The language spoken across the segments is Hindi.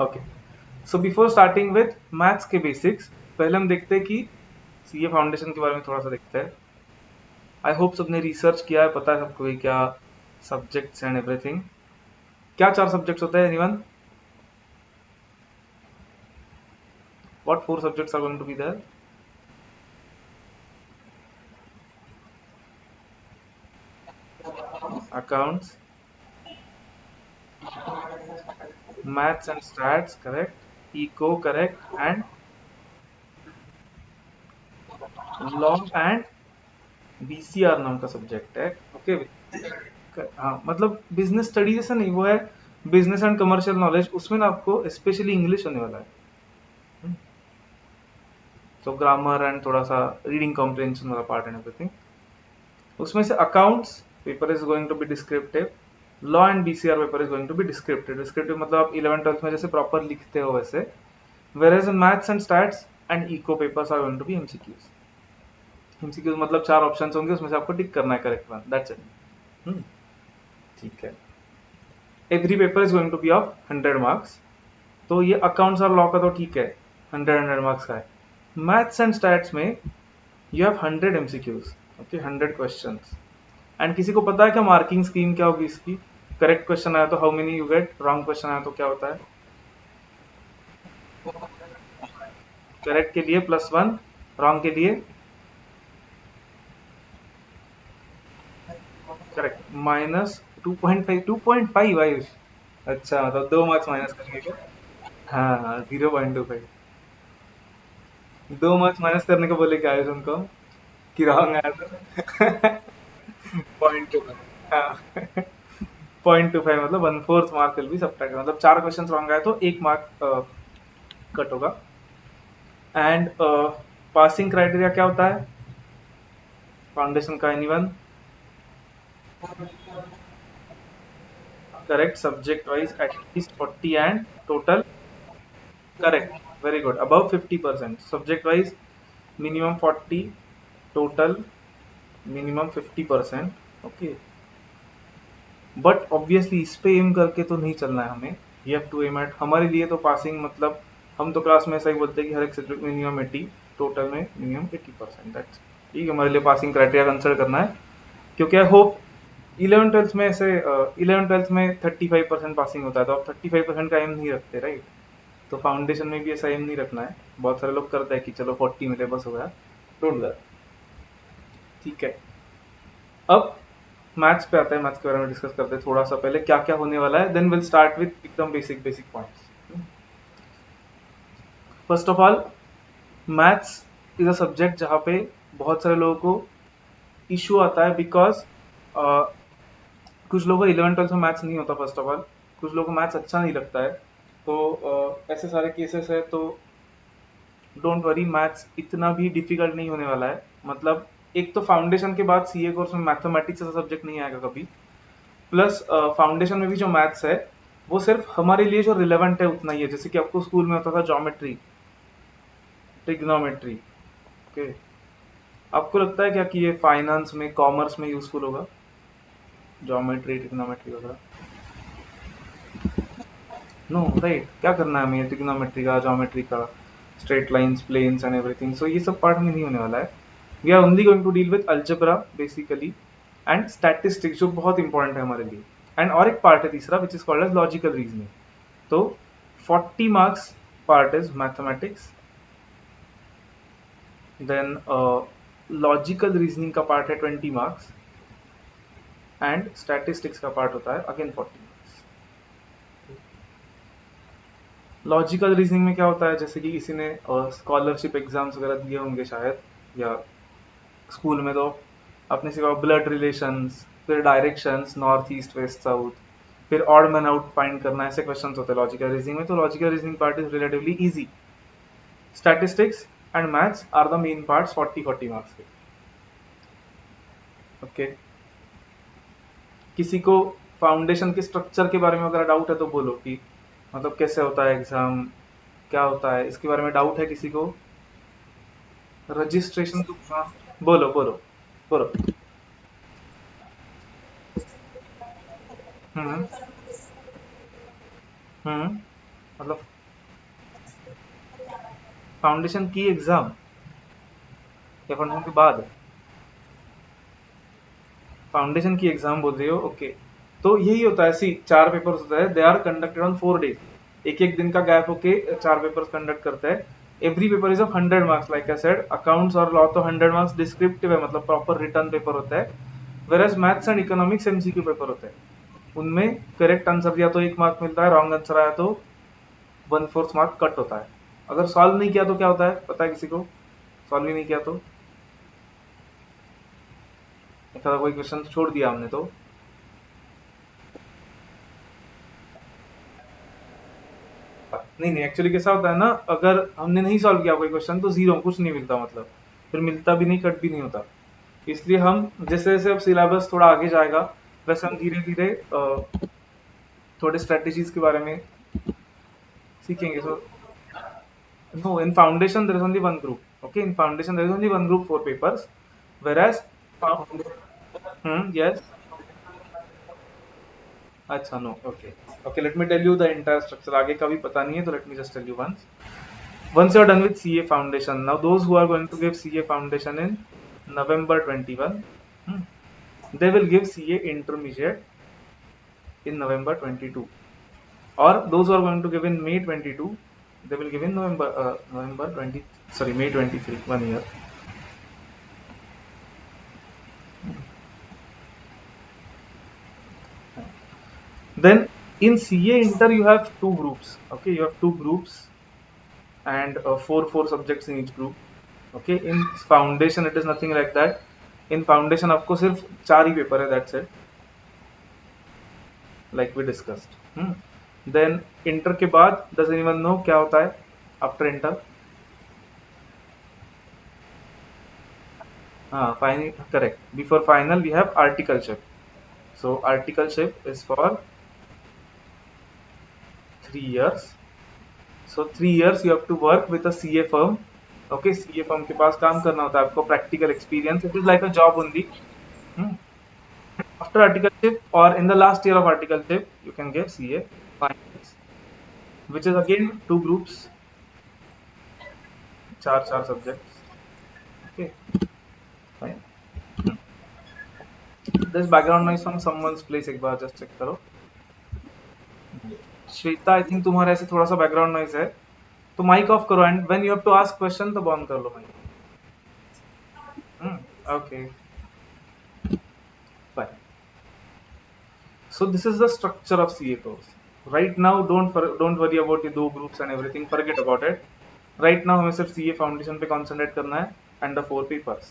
Okay, so before starting with maths के बेसिक्स, पहले हम देखते हैं कि सीए फाउंडेशन के बारे में थोड़ा सा देखते हैं। आई होप सबने रिसर्च किया है, पता है सबको ये क्या सब्जेक्ट्स एंड एवरीथिंग। क्या 4 सब्जेक्ट्स होते हैं anyone? What 4 subjects are going to be there? Accounts, maths and stats, correct, eco correct, and law and BCR नाम का सब्जेक्ट है। ओके, हाँ मतलब बिजनेस स्टडी जैसा नहीं, वो है बिजनेस एंड कमर्शियल नॉलेज। उसमें ना आपको स्पेशली इंग्लिश होने वाला है, तो ग्रामर एंड थोड़ा सा रीडिंग कॉम्प्रिहेंशन वाला पार्ट एंड एवरीथिंग। उसमें से accounts paper is going to be descriptive, law and BCR paper is going to be descriptive. Descriptive मतलब आप 11 12 में जैसे प्रॉपर लिखते हो वैसे, whereas in maths and stats and eco papers are going to be MCQs। MCQs मतलब 4 ऑप्शंस होंगे, उसमें से आपको टिक करना है करेक्ट वन, दैट्स इट। ठीक है, every paper is going to be of 100 marks. तो ये अकाउंट्स और लॉ का तो ठीक है, 100 मार्क्स का है। मैथ्स एंड स्टैट्स में you have 100 MCQs, okay, 100 questions. And किसी को पता है क्या मार्किंग स्कीम क्या होगी इसकी? करेक्ट क्वेश्चन आया तो how many you get, wrong question आया तो क्या होता है? करेक्ट के लिए +1, रॉन्ग के लिए करेक्ट -2.5। 2.5 आयुष? अच्छा, मतलब 2 मार्क्स माइनस करने के। हाँ हाँ, 0.25। 2 मार्क्स माइनस करने को बोले क्या आयुष उनको, कि रॉन्ग आया तो? 0.25, हाँ। 0.25 मतलब 1/4 मार्क विल बी सब्ट्रैक्टेड, मतलब 4 क्वेश्चन रॉन्ग आए तो 1 मार्क कट होगा। एंड पासिंग क्राइटेरिया क्या होता है फाउंडेशन का, anyone? Correct, subject wise at least 40 and total, correct, very good, above 50%। Subject wise minimum 40, total minimum 50%। Okay, but obviously इस पे एम करके तो नहीं चलना है हमें। You have to aim at, हमारे लिए तो पासिंग मतलब हम तो क्लास में ऐसा ही बोलते हैं कि हर एक सब्जेक्ट मिनिमम 80, टोटल में मिनिमम 80%, दैट्स ठीक है। हमारे लिए पासिंग क्राइटेरिया कंसिडर करना है, क्योंकि आई होप 11 12 में ऐसे 11 12 में 35% पासिंग होता है, तो आप 35% का एम नहीं रखते, राइट? तो फाउंडेशन में भी ऐसा एम नहीं रखना है। बहुत सारे लोग करते हैं कि चलो 40 मिले बस हो गया, डोंट दैट। ठीक है, अब मैथ्स पे आते हैं, मैथ्स के बारे में डिस्कस करते हैं थोड़ा सा। पहले क्या क्या होने वाला है, देन विल स्टार्ट विद एकदम basic basic points. First of all, maths is a subject जहाँ पे बहुत सारे लोगों को इशू आता है, बिकॉज कुछ लोगों को 11 12 में मैथ्स नहीं होता फर्स्ट ऑफ ऑल, कुछ लोगों को मैथ्स अच्छा नहीं लगता है। तो ऐसे सारे केसेस है, तो डोंट वरी, मैथ्स इतना भी डिफिकल्ट नहीं होने वाला है। मतलब एक तो फाउंडेशन के बाद सीए कोर्स में मैथमेटिक्स ऐसा सब्जेक्ट नहीं आएगा कभी, प्लस फाउंडेशन में भी जो मैथ्स है वो सिर्फ हमारे लिए जो रिलेवेंट है उतना ही है। जैसे कि आपको स्कूल में होता था ज्योमेट्री, ट्रिग्नोमेट्री, ओके, आपको लगता है क्या कि ये फाइनेंस में, कॉमर्स में यूजफुल होगा ज्योमेट्री ट्रिग्नोमेट्री वगैरह? नो, राइट, क्या करना है हमें ट्रिग्नोमेट्री का, ज्योमेट्री का, straight lines, planes and everything. So ये सब पार्ट में नहीं होने वाला है। We are only going to deal with algebra basically, and statistics जो बहुत इंपॉर्टेंट है हमारे लिए। एंड और एक पार्ट है तीसरा which is called as logical reasoning. तो 40 marks part is mathematics, then logical reasoning का पार्ट है 20 मार्क्स, एंड स्टैटिस्टिक्स का पार्ट होता है अगेन 40 मार्क्स। लॉजिकल रीजनिंग में क्या होता है, जैसे कि किसी ने स्कॉलरशिप एग्जाम्स वगैरह दिए होंगे शायद, या स्कूल में, तो आपने सिर्फ ब्लड रिलेशंस, फिर directions, north east west south, फिर ऑड मैन आउट फाइंड करना, ऐसे क्वेश्चंस होते हैं लॉजिकल रीजनिंग में। तो logical reasoning part is relatively easy. Statistics and maths are the main parts 40 marks के। ओके, किसी को फाउंडेशन के स्ट्रक्चर के बारे में अगर डाउट है तो बोलो, कि मतलब कैसे होता है एग्जाम, क्या होता है, इसके बारे में डाउट है किसी को? रजिस्ट्रेशन तो, हाँ, बोलो बोलो बोलो। हम्म हम्म, मतलब फाउंडेशन की एग्जाम या फाउंडेशन के बाद? फाउंडेशन की एग्जाम बोल रहे हो, ओके। तो यही होता है, सी 4 पेपर्स होता है, they are conducted on 4 days, एक एक दिन का गैप होके 4 पेपर्स कंडक्ट करता है। Every paper is of 100 marks, like I said accounts और लॉ तो 100 मार्क्स डिस्क्रिप्टिव है, मतलब प्रॉपर रिटर्न पेपर होता है। Whereas maths and economics MCQ paper होते हैं, उनमें करेक्ट आंसर दिया तो 1 मार्क मिलता है, रॉन्ग आंसर आया तो 1/4 मार्क कट होता है। अगर सॉल्व नहीं किया तो क्या होता है, पता है किसी को? सॉल्व ही नहीं किया तो एक आधा कोई क्वेश्चन छोड़ दिया हमने तो नहीं नहीं, एक्चुअली कैसा होता है ना, अगर हमने नहीं सॉल्व किया कोई क्वेश्चन तो जीरो, कुछ नहीं मिलता, मतलब फिर मिलता भी नहीं, कट भी नहीं होता। इसलिए हम जैसे जैसे अब सिलेबस थोड़ा आगे जाएगा, वैसे हम धीरे धीरे थोड़े स्ट्रेटेजीज के बारे में सीखेंगे। So no, in foundation there is only one group, okay, in foundation there is only one group, 4 papers, whereas yes, अच्छा, no, okay, okay, let me tell you the entire structure, आगे का भी पता नहीं है तो let me just tell you once you're done with CA foundation, now those who are going to give CA foundation in November 21, hmm, they will give CA intermediate in November 22, or those who are going to give in May 22, they will give in November 20, sorry, May 23, 1 year. Then in CA inter you have two groups, okay, you have two groups and four subjects in each group, okay. In foundation it is nothing like that, in foundation आपको सिर्फ 4 ही पेपर है, that's it, like we discussed. Then inter के बाद does anyone know क्या होता है आफ्टर इंटर? हाँ, final, correct, before final we have articleship, so articleship is for 3 years, so 3 years you have to work with a CA firm, okay, CA firm के पास काम करना होता है आपको, practical experience, it is like a job only. After articleship or in the last year of articleship you can give CA finals, which is again two groups, चार subjects, okay, fine. There's background noise from someone's place, एक बार just check करो। श्वेता, आई थिंक तुम्हारे ऐसे थोड़ा सा बैकग्राउंड नॉइज है, तो माइक ऑफ करो, and when you have to ask question तब ऑन कर लो mic. Okay, fine. So this is the structure of CA course. Right now, don't worry about the 2 groups and everything. Forget about it. Right now हमें सिर्फ CA foundation पे concentrate करना है and the 4 papers.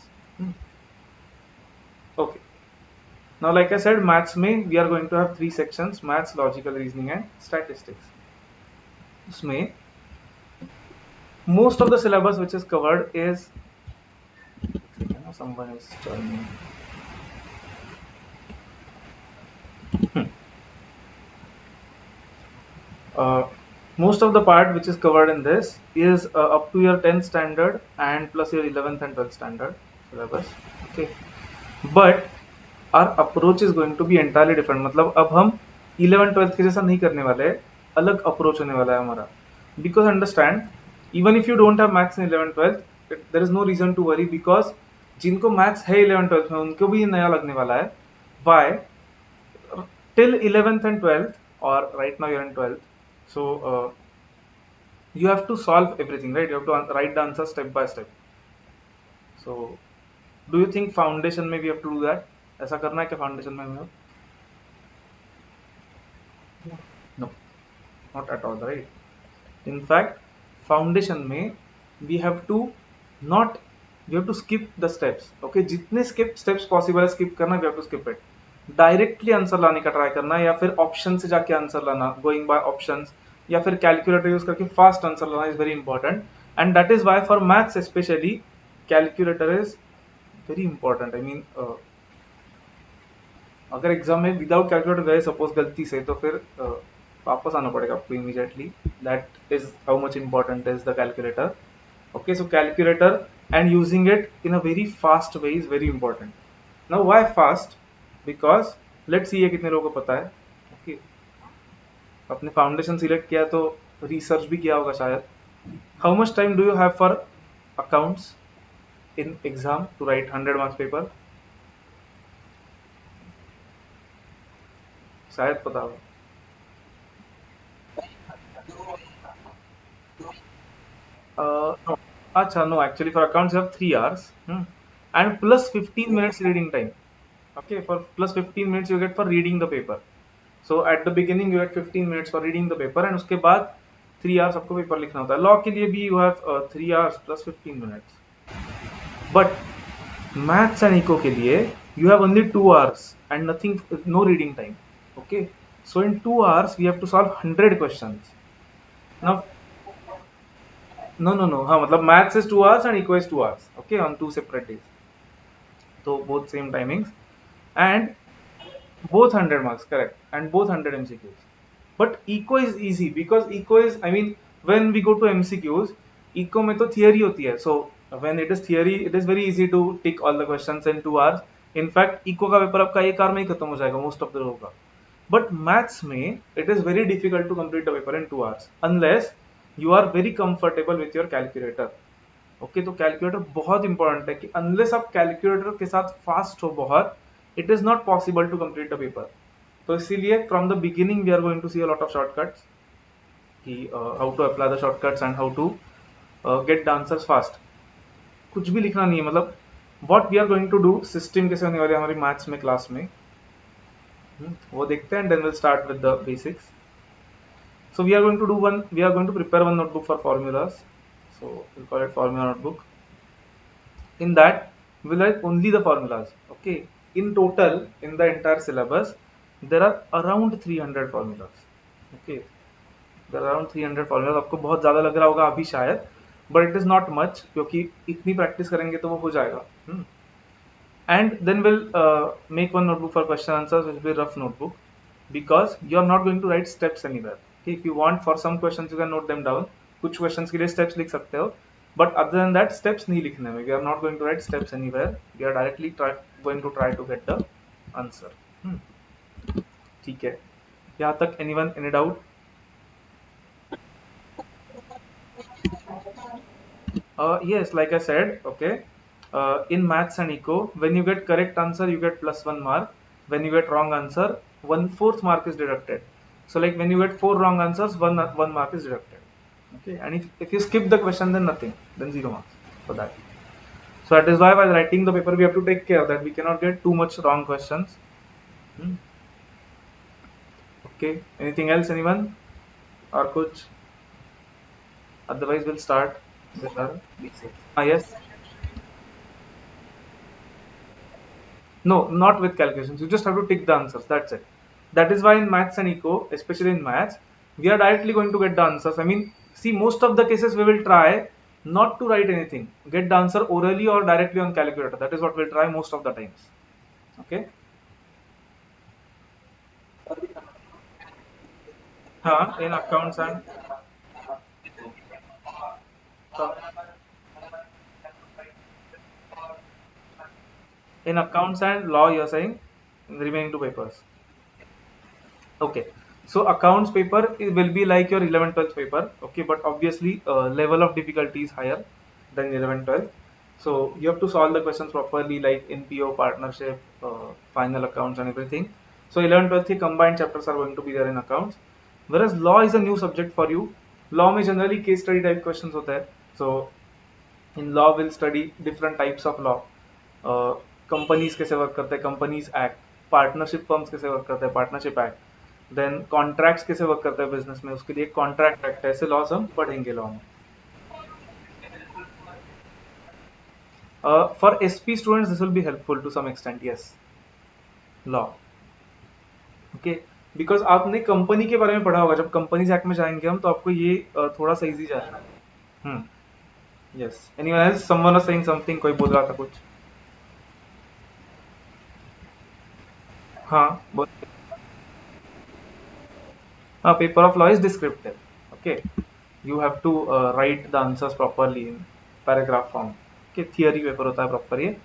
Okay. Now, like I said, maths में we are going to have 3 sections: maths, logical reasoning, and statistics. उसमें most of the syllabus which is covered is, someone is joining. Most of the part which is covered in this is up to your 10th standard and plus your 11th and 12th standard syllabus, okay. But our approach is going to be entirely different, मतलब अब हम 11th 12th के जैसा नहीं करने वाले हैं, अलग अप्रोच होने वाला है हमारा, because understand, even if you don't have maths in 11th 12th, there is no reason to worry, because जिनको maths है 11th 12th में उनको भी ये नया लगने वाला है. Why? Till 11th and 12th, or right now you're in 12th, so you have to solve everything, right? You have to write the answer step by step. So do you think foundation में we have to do that? ऐसा करना है क्या foundation में हमें? No, not at all, right? In fact, foundation में we have to not, we have to skip the steps, okay? जितने steps possible है skip करना, we have to skip it. Directly answer लाने का ट्राई करना, या फिर ऑप्शन से जाके आंसर लाना, गोइंग बाय ऑप्शंस, या फिर कैलकुलेटर यूज करके फास्ट आंसर लाना is very important, and that is why for maths specially calculator is very important. I mean अगर एग्जाम में विदाउट कैलकुलेटर गए सपोज गलती से, तो फिर वापस आना पड़ेगा आपको immediately. That is how much important is the calculator, okay. So calculator and using it in a very fast way is very important. Now why fast? Because let's सी, ये कितने लोगों को पता है, ओके, अपने फाउंडेशन सिलेक्ट किया तो रिसर्च भी किया होगा शायद. How much time do you have for accounts in exam to write 100 marks paper? शायद पता हो. No. Acha, no, actually for accounts you have 3 hours, and plus 15 minutes reading time. Okay, for plus 15 minutes you get for reading the paper. So at the beginning you get 15 minutes for reading the paper and उसके बाद 3 hours आपको पेपर लिखना होता है. लॉ के लिए भी you have 3 hours plus 15 minutes. But maths and eco के लिए you have only 2 hours and nothing, no reading time. Okay, so in 2 hours we have to solve 100 questions. Now no, हाँ मतलब maths is 2 hours and eco is 2 hours. Okay, on 2 separate days. So both same timings and both 100 marks, correct, and both 100 MCQs. But eco is easy because eco is, I mean, when we go to MCQs, eco में तो theory होती है. So when it is theory, it is very easy to tick all the questions in 2 hours. In fact, eco का पेपर आपका 1 hour में ही खत्म हो जाएगा most of the लोगों का. But maths में it is very difficult to complete the paper in 2 hours unless you are very comfortable with your calculator. Okay, तो कैलकुलेटर बहुत इंपॉर्टेंट है कि अनलेस आप कैलकुलेटर के साथ फास्ट हो बहुत, it is not possible to complete the paper. तो इसीलिए from the beginning we are going to see a lot of shortcuts कि how to apply the shortcuts and how to get the answers fast. कुछ भी लिखना नहीं है, मतलब what we are going to do, system कैसे होने वाली है हमारी मैथ्स में क्लास में, वो देखते हैं. Then will start with the basics. So we are going to do one, we are going to prepare one notebook for formulas. So we'll call it formula notebook. In that we'll write only the formulas. Okay, in total in the entire syllabus there are around 300 formulas. Okay, there are around 300 formulas. आपको बहुत ज़्यादा लग रहा होगा अभी शायद, but it is not much क्योंकि इतनी प्रैक्टिस करेंगे तो वो हो जाएगा. And then we'll make one notebook for question answers, which will be rough notebook, because you are not going to write steps anywhere. Okay, if you want, for some questions you can note them down. कुछ questions के लिए steps लिख सकते हो, but other than that steps नहीं लिखने में. We are not going to write steps anywhere. We are directly going to try to get the answer. ठीक है, यहाँ तक anyone any doubt? Yes, like I said, okay. In maths and eco, when you get correct answer, you get +1 mark. When you get wrong answer, 1/4 mark is deducted. So like when you get 4 wrong answers, one mark is deducted. Okay, and if you skip the question, then nothing, then 0 marks for that. So that is why while writing the paper, we have to take care that we cannot get too much wrong questions. Okay, anything else, anyone? Or kuch? Otherwise, we'll start with our basics. Yes. No, not with calculations. You just have to tick the answers. That's it. That is why in maths and eco, especially in maths, we are directly going to get the answers. I mean, see, most of the cases we will try not to write anything. Get the answer orally or directly on calculator. That is what we'll try most of the times. Okay. In accounts and law, you're saying remaining two papers. Okay, so accounts paper will be like your 11th 12th paper. Okay, but obviously level of difficulty is higher than 11th 12th. So you have to solve the questions properly, like NPO, partnership, final accounts and everything. So 11th 12th combined chapters are going to be there in accounts, whereas law is a new subject for you. Law में generally case study type questions होते हैं. So in law we'll study different types of law. Companies कैसे वर्क करते हैं, कंपनीज एक्ट. पार्टनरशिप फर्म्स कैसे वर्क करते हैं, पार्टनरशिप एक्ट. देन कॉन्ट्रैक्ट्स कैसे वर्क करता है बिजनेस में, उसके लिए कॉन्ट्रैक्ट एक्ट. ऐसे लॉज हम पढ़ेंगे लॉ में. For SP students this will be helpful to some extent. Yes, law. Okay, because आपने कंपनी के बारे में पढ़ा होगा. जब कंपनीज एक्ट में जाएंगे हम तो आपको ये थोड़ा सा इजी जाएगा. Yes, anyone else? Someone was saying something, कोई बोल रहा था कुछ. हाँ बोल. Paper of law is descriptive. Okay, you have to write the answers properly in paragraph form. Okay, theory paper होता है proper ये.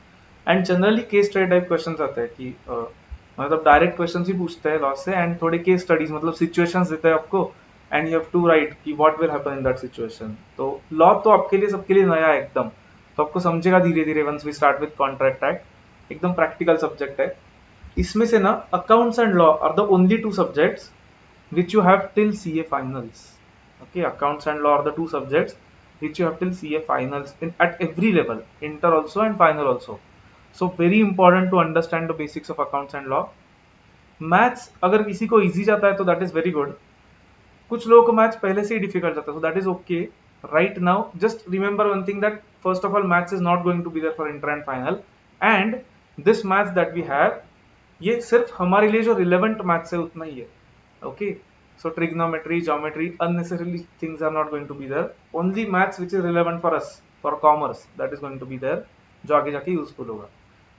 And generally case study type questions आते हैं कि मतलब direct questions ही पूछते हैं law से, and थोड़े case studies मतलब situations देते हैं आपको and you have to write कि what will happen in that situation. तो लॉ तो आपके लिए सबके लिए नया है एकदम, तो आपको समझेगा धीरे धीरे once we start with contract act. एकदम प्रैक्टिकल सब्जेक्ट है। इसमें से ना accounts and law are the only two subjects which you have till CA finals. Okay, accounts and law are the two subjects which you have till CA finals at every level, inter also and final also. So very important to understand the basics of accounts and law. Maths अगर किसी को easy जाता है तो that is very good. कुछ लोगों को मैथ्स पहले से ही डिफिकल्ट जाता है, so that is okay. Right now just remember one thing, that first of all maths is not going to be there for inter and final, and this maths that we have, ये सिर्फ हमारे लिए जो रिलेवेंट मैथ्स है उतना ही है। Okay, so trigonometry, geometry, unnecessarily things are not going to be there. Only maths which is relevant for us, for commerce, that is going to be there, जो आगे जाके यूजफुल होगा।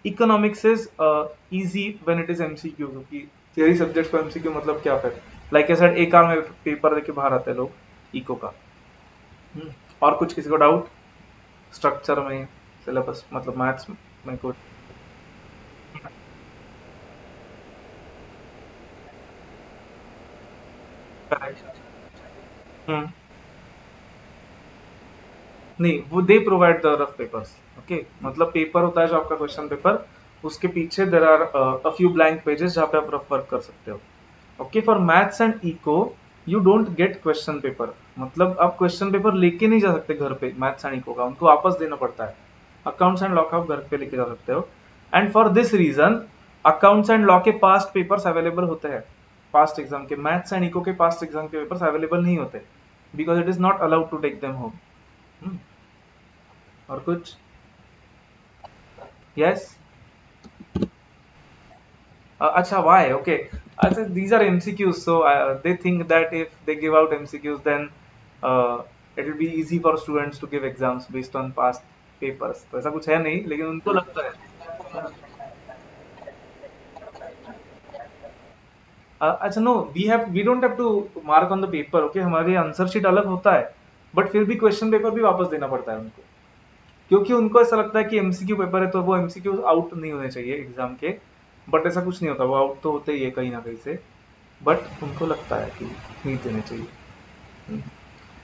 Economics is easy when it is MCQ, क्योंकि थियरी सब्जेक्ट को एमसीक्यू मतलब क्या फिर, लाइक आई सेड, एक आर में पेपर देके बाहर आते हैं लोग इको का। और कुछ किसी को डाउट स्ट्रक्चर में, सिलेबस मतलब मैथ्स में कुछ? हम्म, नहीं, वो they provide the rough papers. Okay, मतलब पेपर होता है जो आपका क्वेश्चन पेपर, उसके पीछे there are a few blank pages जहाँ पे आप रफ वर्क कर सकते हो। Okay, for maths and eco you don't get question paper, मतलब आप क्वेश्चन पेपर लेके नहीं जा सकते घर पे मैथ्स एंड इको का, उनको वापस देना पड़ता है। अकाउंट्स एंड लॉ का आप घर पे लेके जा सकते हो, and for this reason accounts and law के पास्ट पेपर्स अवेलेबल होते हैं। पास्ट एग्जाम के मैथ्स एंड इको के पास्ट एग्जाम के पेपर्स अवेलेबल नहीं होते, because it is not allowed to take them home. और कुछ? यस? अच्छा, why? Okay. These are MCQs, so they think that if they give out MCQs, then it will be easy for students to give exams based on past papers. तो ऐसा कुछ है नहीं, लेकिन उनको लगता है। अच्छा, no, we don't have to mark on the paper. Okay, हमारी आंसर शीट अलग होता है, बट फिर भी क्वेश्चन पेपर भी वापस देना पड़ता है उनको, क्योंकि उनको ऐसा लगता है कि एमसीक्यू पेपर है तो वो एमसीक्यू आउट नहीं होने चाहिए एग्जाम के, बट ऐसा कुछ नहीं होता, वो आउट तो होते ही है कहीं ना कहीं से, बट उनको लगता है कि नहीं देने चाहिए।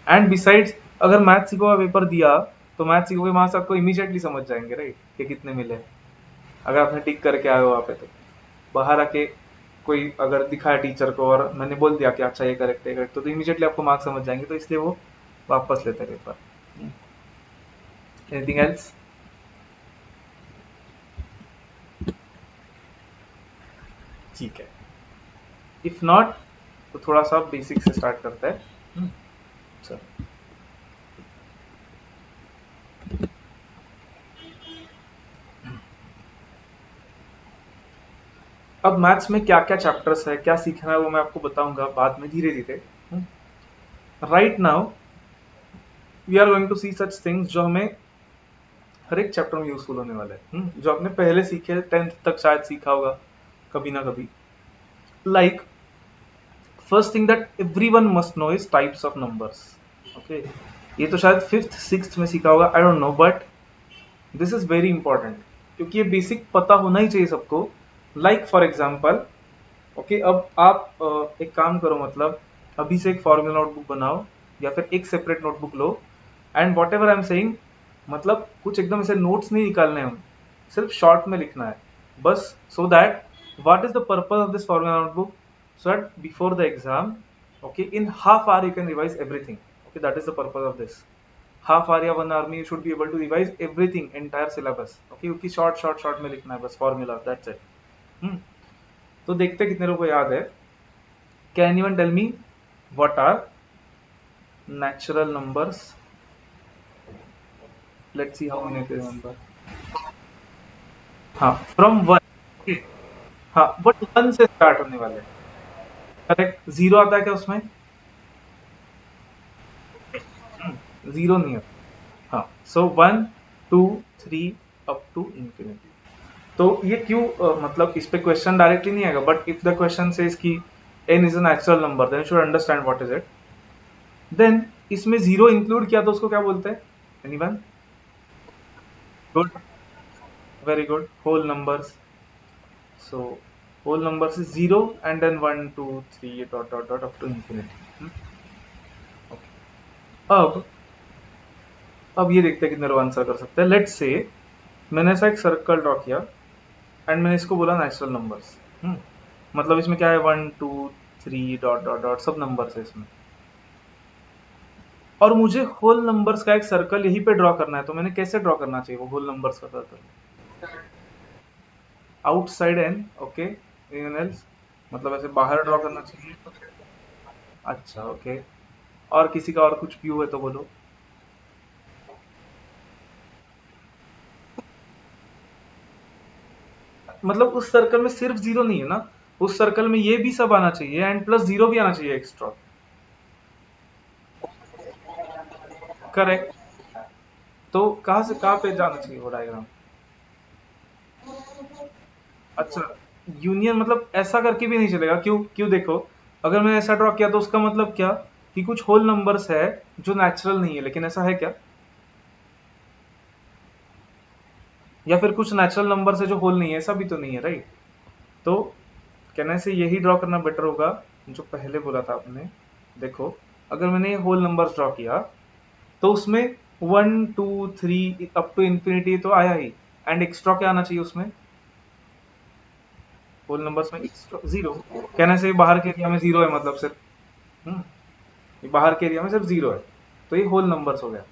एंड बिसाइड्स, अगर मैथ सीखो का पेपर दिया तो मैथ सीखो के मार्क्स आपको इमीडिएटली समझ जाएंगे, राइट, कि कितने मिले, अगर आपने टिक करके आए हो वहाँ पे। तो बाहर आके कोई अगर दिखाया टीचर को और मैंने बोल दिया कि अच्छा ये करेक्ट है करेक्ट, तो इमीडिएटली आपको मार्क्स समझ जाएंगे, तो इसलिए वो वापस लेते हैं पेपर। Anything else? ठीक है, इफ नॉट तो थोड़ा सा बेसिक से स्टार्ट करते हैं। चलो, अब मैथ्स में क्या क्या चैप्टर्स है, क्या सीखना है, वो मैं आपको बताऊंगा बाद में धीरे धीरे। Right now we are going to see such things जो हमें हर एक चैप्टर में यूजफुल होने वाले हैं, जो आपने पहले सीखे, 10th तक शायद सीखा होगा कभी ना कभी। Like first thing that everyone must know is types of numbers. Okay, ये तो शायद 5th 6th में सीखा होगा, I don't know, but this is very important, क्योंकि ये बेसिक पता होना ही चाहिए सबको। लाइक फॉर एग्जाम्पल, ओके, अब आप एक काम करो, मतलब अभी से एक फॉर्मूला नोटबुक बनाओ या फिर एक separate notebook low, and what ever I am saying, मतलब कुछ एकदम ऐसे नोट्स नहीं निकालने हैं, सिर्फ शॉर्ट में लिखना है बस, so that what is the purpose of this formula notebook, so that before the exam, okay, in half hour you can revise everything. Okay, that is the purpose of this. Half hour या 1 आवर में you should be able to revise everything, entire syllabus. Okay, क्योंकि शॉर्ट शॉर्ट शॉर्ट में लिखना है बस फॉर्मूला, दैट्स इट। तो देखते कितने लोगों को याद है। Can anyone tell me what are natural numbers? Let's see how many can remember. हाँ, फ्रॉम वन। हाँ, बट वन से स्टार्ट होने वाले। करेक्ट, जीरो आता है क्या उसमें? जीरो नहीं आता। हाँ, so one, two, three, up to infinity. तो ये क्यों, मतलब इस पे क्वेश्चन डायरेक्टली नहीं आएगा, but if the question says कि n is a natural number, then you should understand what is it. Then इसमें जीरो इंक्लूड किया तो उसको क्या बोलते हैं? Anyone? Good, very good, whole numbers. So whole numbers is 0 and then 1, 2, 3 dot dot dot up to infinity. अब अब ये देखते हैं कितने लोग आंसर कर सकते हैं। लेट्स से मैंने ऐसा एक सर्कल ड्रॉ किया एंड मैंने इसको बोला नेचुरल नंबर्स। मतलब इसमें क्या है, 1 2 3 डॉट डॉट डॉट सब नंबर्स है इसमें, और मुझे होल नंबर्स का एक सर्कल यहीं पे ड्रॉ करना है। तो मैंने कैसे ड्रॉ करना चाहिए वो होल नंबर्स का circle? Outside N, okay, N else, मतलब ऐसे बाहर ड्रॉ करना चाहिए। अच्छा, ओके। और किसी का और कुछ व्यू है तो बोलो। मतलब उस सर्कल में सिर्फ जीरो नहीं है ना, उस सर्कल में ये भी सब आना चाहिए एंड प्लस जीरो भी आना चाहिए एक्स्ट्रा। करेक्ट। तो कहाँ से कहाँ पे जाना चाहिए वो डायग्राम? अच्छा, यूनियन मतलब ऐसा करके भी नहीं चलेगा। क्यों? क्यों देखो, अगर मैंने ऐसा ड्रॉ किया तो उसका मतलब क्या, कि कुछ होल नंबर्स है जो नेचुरल नहीं है, लेकिन ऐसा है क्या? या फिर कुछ नेचुरल नंबर्स है जो होल नहीं है, ऐसा भी तो नहीं है, राइट? तो कहने से यही ड्रॉ करना बेटर होगा जो पहले बोला था आपने। देखो, अगर मैंने होल नंबर्स ड्रॉ किया तो उसमें 1 2 3 अप टू इंफिनिटी तो आया ही, एंड एक्स्ट्रा क्या आना चाहिए उसमें? होल नंबर्स में एक्स्ट्रा जीरो। कहने से बाहर के एरिया में जीरो है, मतलब सिर्फ ये बाहर के एरिया में सिर्फ जीरो है, तो ये होल नंबर्स हो गया।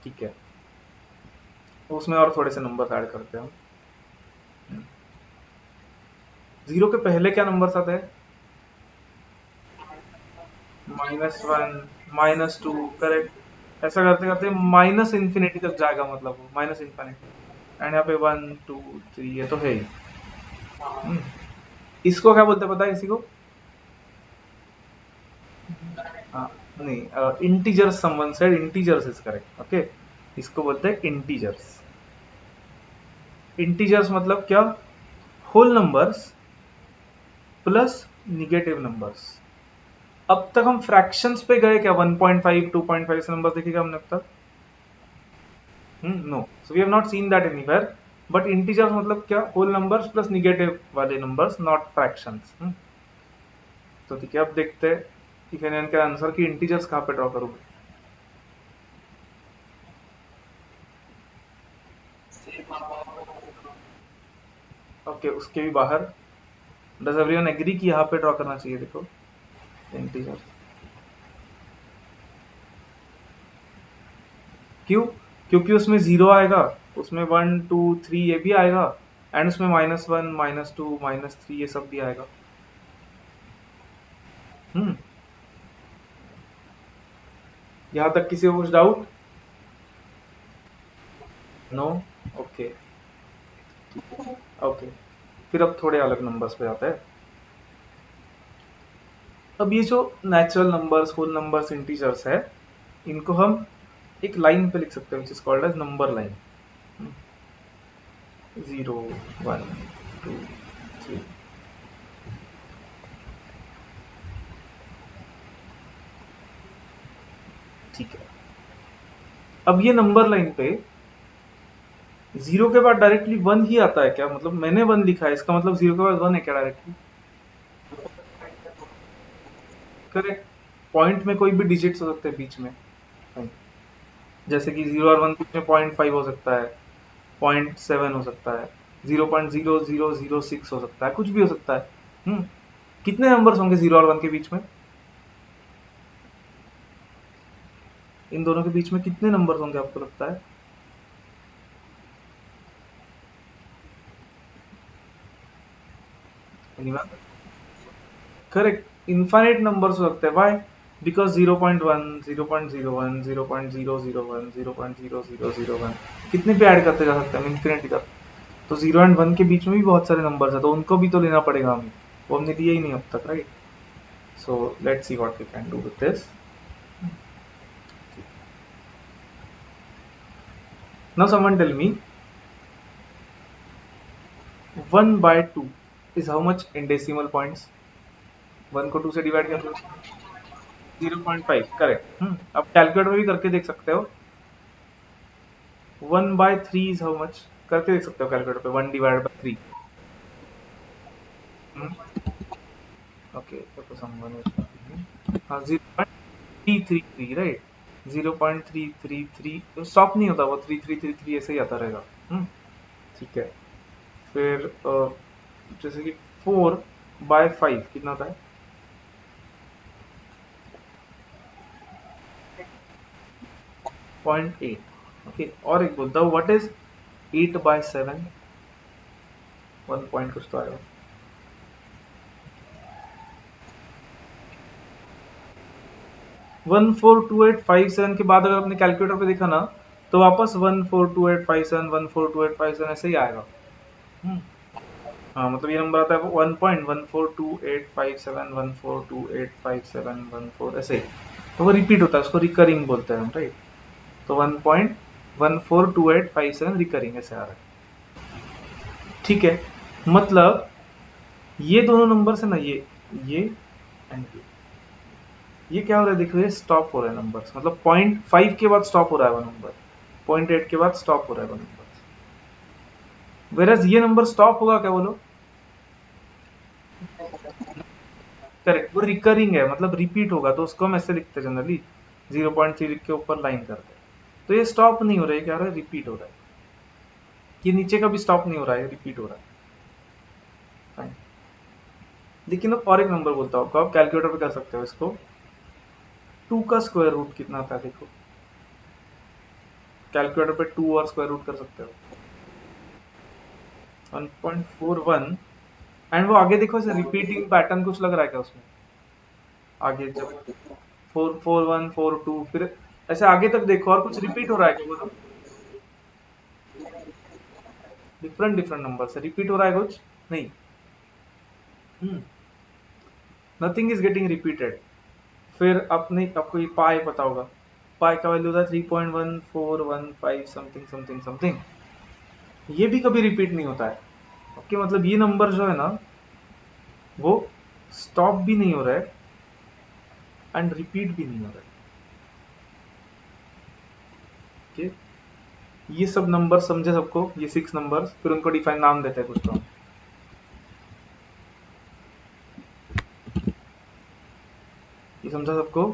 ठीक है, तो उसमें और थोड़े से नंबर्स ऐड करते हैं हम। जीरो के पहले क्या नंबर्स आते हैं? -1, -2, करेक्ट। ऐसा करते करते माइनस इन्फिनिटी तक जाएगा, मतलब वो माइनस इन्फिनिटी, एंड यहाँ पे 1 2 3 ये तो है ही। हम्म, इसको क्या बोलते हैं पता है किसी को? हाँ, नहीं, integers, someone said integers is correct, okay. इसको बोलते हैं इंटीजर्स। इंटीजर्स मतलब क्या? Whole numbers plus negative numbers. अब तक हम फ्रैक्शंस पे गए क्या? 1.5 2.5 से नंबर देखे क्या हमने अब तक? No, so we have not seen that anywhere. But integers मतलब क्या? होल नंबर्स प्लस निगेटिव वाले नंबर्स, नॉट फ्रैक्शंस। तो ठीक है, अब देखते हैं इफ एन का आंसर की इंटीजर्स कहाँ पे ड्रॉ करूंगा। ओके, उसके भी बाहर डज एवरीवन एग्री कि यहाँ पे ड्रॉ करना चाहिए? देखो, इंटीजर्स। क्यों? क्योंकि उसमें जीरो आएगा, उसमें 1 2 3 ये भी आएगा, एंड उसमें -1 -2 -3 ये सब भी आएगा। हम्म, यहाँ तक किसी को कुछ डाउट? No, okay. ओके, फिर अब थोड़े अलग नंबर्स पे जाते हैं। अब ये जो natural numbers, whole numbers, integers है, इनको हम एक लाइन पे लिख सकते हैं, which is called as number line. 0 1 2 3। ठीक है, अब ये नंबर लाइन पे जीरो के बाद डायरेक्टली वन ही आता है क्या? मतलब मैंने वन लिखा है, इसका मतलब जीरो के बाद वन है क्या डायरेक्टली? करेक्ट। पॉइंट में कोई भी डिजिट्स हो सकते हैं बीच में, जैसे कि 0 और 1 बीच में 0.5 हो सकता है, 0.7 हो सकता है, 0.0006 हो सकता है, कुछ भी हो सकता है। कितने नंबर्स होंगे 0 और 1 के बीच में? इन दोनों के बीच में कितने नंबर्स होंगे आपको लगता है? करेक्ट, इनफाइनाइट नंबर्स हो सकते हैं। व्हाई? बिकॉज 0.1 0.01 0.001 0.0001 कितने पे ऐड करते जा सकते हैं हम इन्फिनिटी तक? तो 0 और 1 के बीच में भी बहुत सारे नंबर्स है, तो उनको भी तो लेना पड़ेगा हमें, वो हमने दिया ही नहीं अब तक, right? So let's see what we can do with this. Now someone tell me 1/2 is how much in decimal points? 1 को 2 से डिवाइड कर लो, 0.5, करेक्ट। अब कैलकुलेटर भी करके देख सकते हो। 1/3 इज हाउ मच? करके देख सकते हो कैलकुलेटर पे, 1/3। ओके, तो समवन, हाँ, 0.333, राइट? 0.333 तो स्टॉप नहीं होता, वो 3333 ऐसे ही आता रहेगा। ठीक है। फिर जैसे कि 4/5 कितना होता है? 0.8। ओके, और एक बोलता हूँ, व्हाट इज 8/7? 1 पॉइंट कुछ तो आएगा। 142857 के बाद अगर अपने कैलकुलेटर पे देखा ना, तो वापस 142857 142857 ऐसे ही आएगा। हम्म, हाँ, मतलब ये नंबर आता है 1.142857 1428571 ऐसे ही, तो वो रिपीट होता है, उसको रिकरिंग बोलते हैं हम, राइट? तो 1.142857 रिकरिंग ऐसे आ रहा है। ठीक है, मतलब ये दोनों नंबर है ना, ये एंड ये क्या हो रहा है, देख रहे हैं, स्टॉप हो रहा है नंबर्स, मतलब 0.5 के बाद स्टॉप हो रहा है वो नंबर, 0.8 के बाद स्टॉप हो रहा है वो नंबर। वेरस ये नंबर स्टॉप होगा क्या, बोलो? करेक्ट, वो रिकरिंग है, मतलब रिपीट होगा, तो उसको हम ऐसे लिखते हैं जनरली, 0.3 लिख के ऊपर लाइन करते हैं। तो ये स्टॉप नहीं हो रहा है, क्या हो रहा है, रिपीट हो रहा है। ये नीचे का भी स्टॉप नहीं हो रहा है, रिपीट हो रहा है। फाइन। लेकिन अब और एक नंबर बोलता हूँ आपको, आप कैलकुलेटर पे कर सकते हो इसको। 2 का स्क्वायर रूट कितना आता है, देखो कैलकुलेटर पे 2 और स्क्वायर रूट कर सकते हो, 1.41। एंड वो आगे देखो, ऐसे रिपीटिंग पैटर्न कुछ लग रहा है क्या उसमें? आगे जब 44142, फिर ऐसे आगे तक देखो, और कुछ रिपीट हो रहा है क्या, बोलो? डिफरेंट डिफरेंट नंबर से रिपीट हो रहा है कुछ? नहीं। Nothing is getting repeated. फिर अपने आपको ये पाई पता होगा, पाई का वैल्यू था 3.1415 समथिंग समथिंग समथिंग। ये भी कभी रिपीट नहीं होता है। ओके, मतलब ये नंबर जो है ना, वो स्टॉप भी नहीं हो रहा है एंड रिपीट भी नहीं हो रहा है। ओके, ये सब नंबर समझे सबको, ये 6 नंबर्स, फिर उनको डिफाइन नाम देते हैं कुछ तो हम। ये समझा सबको?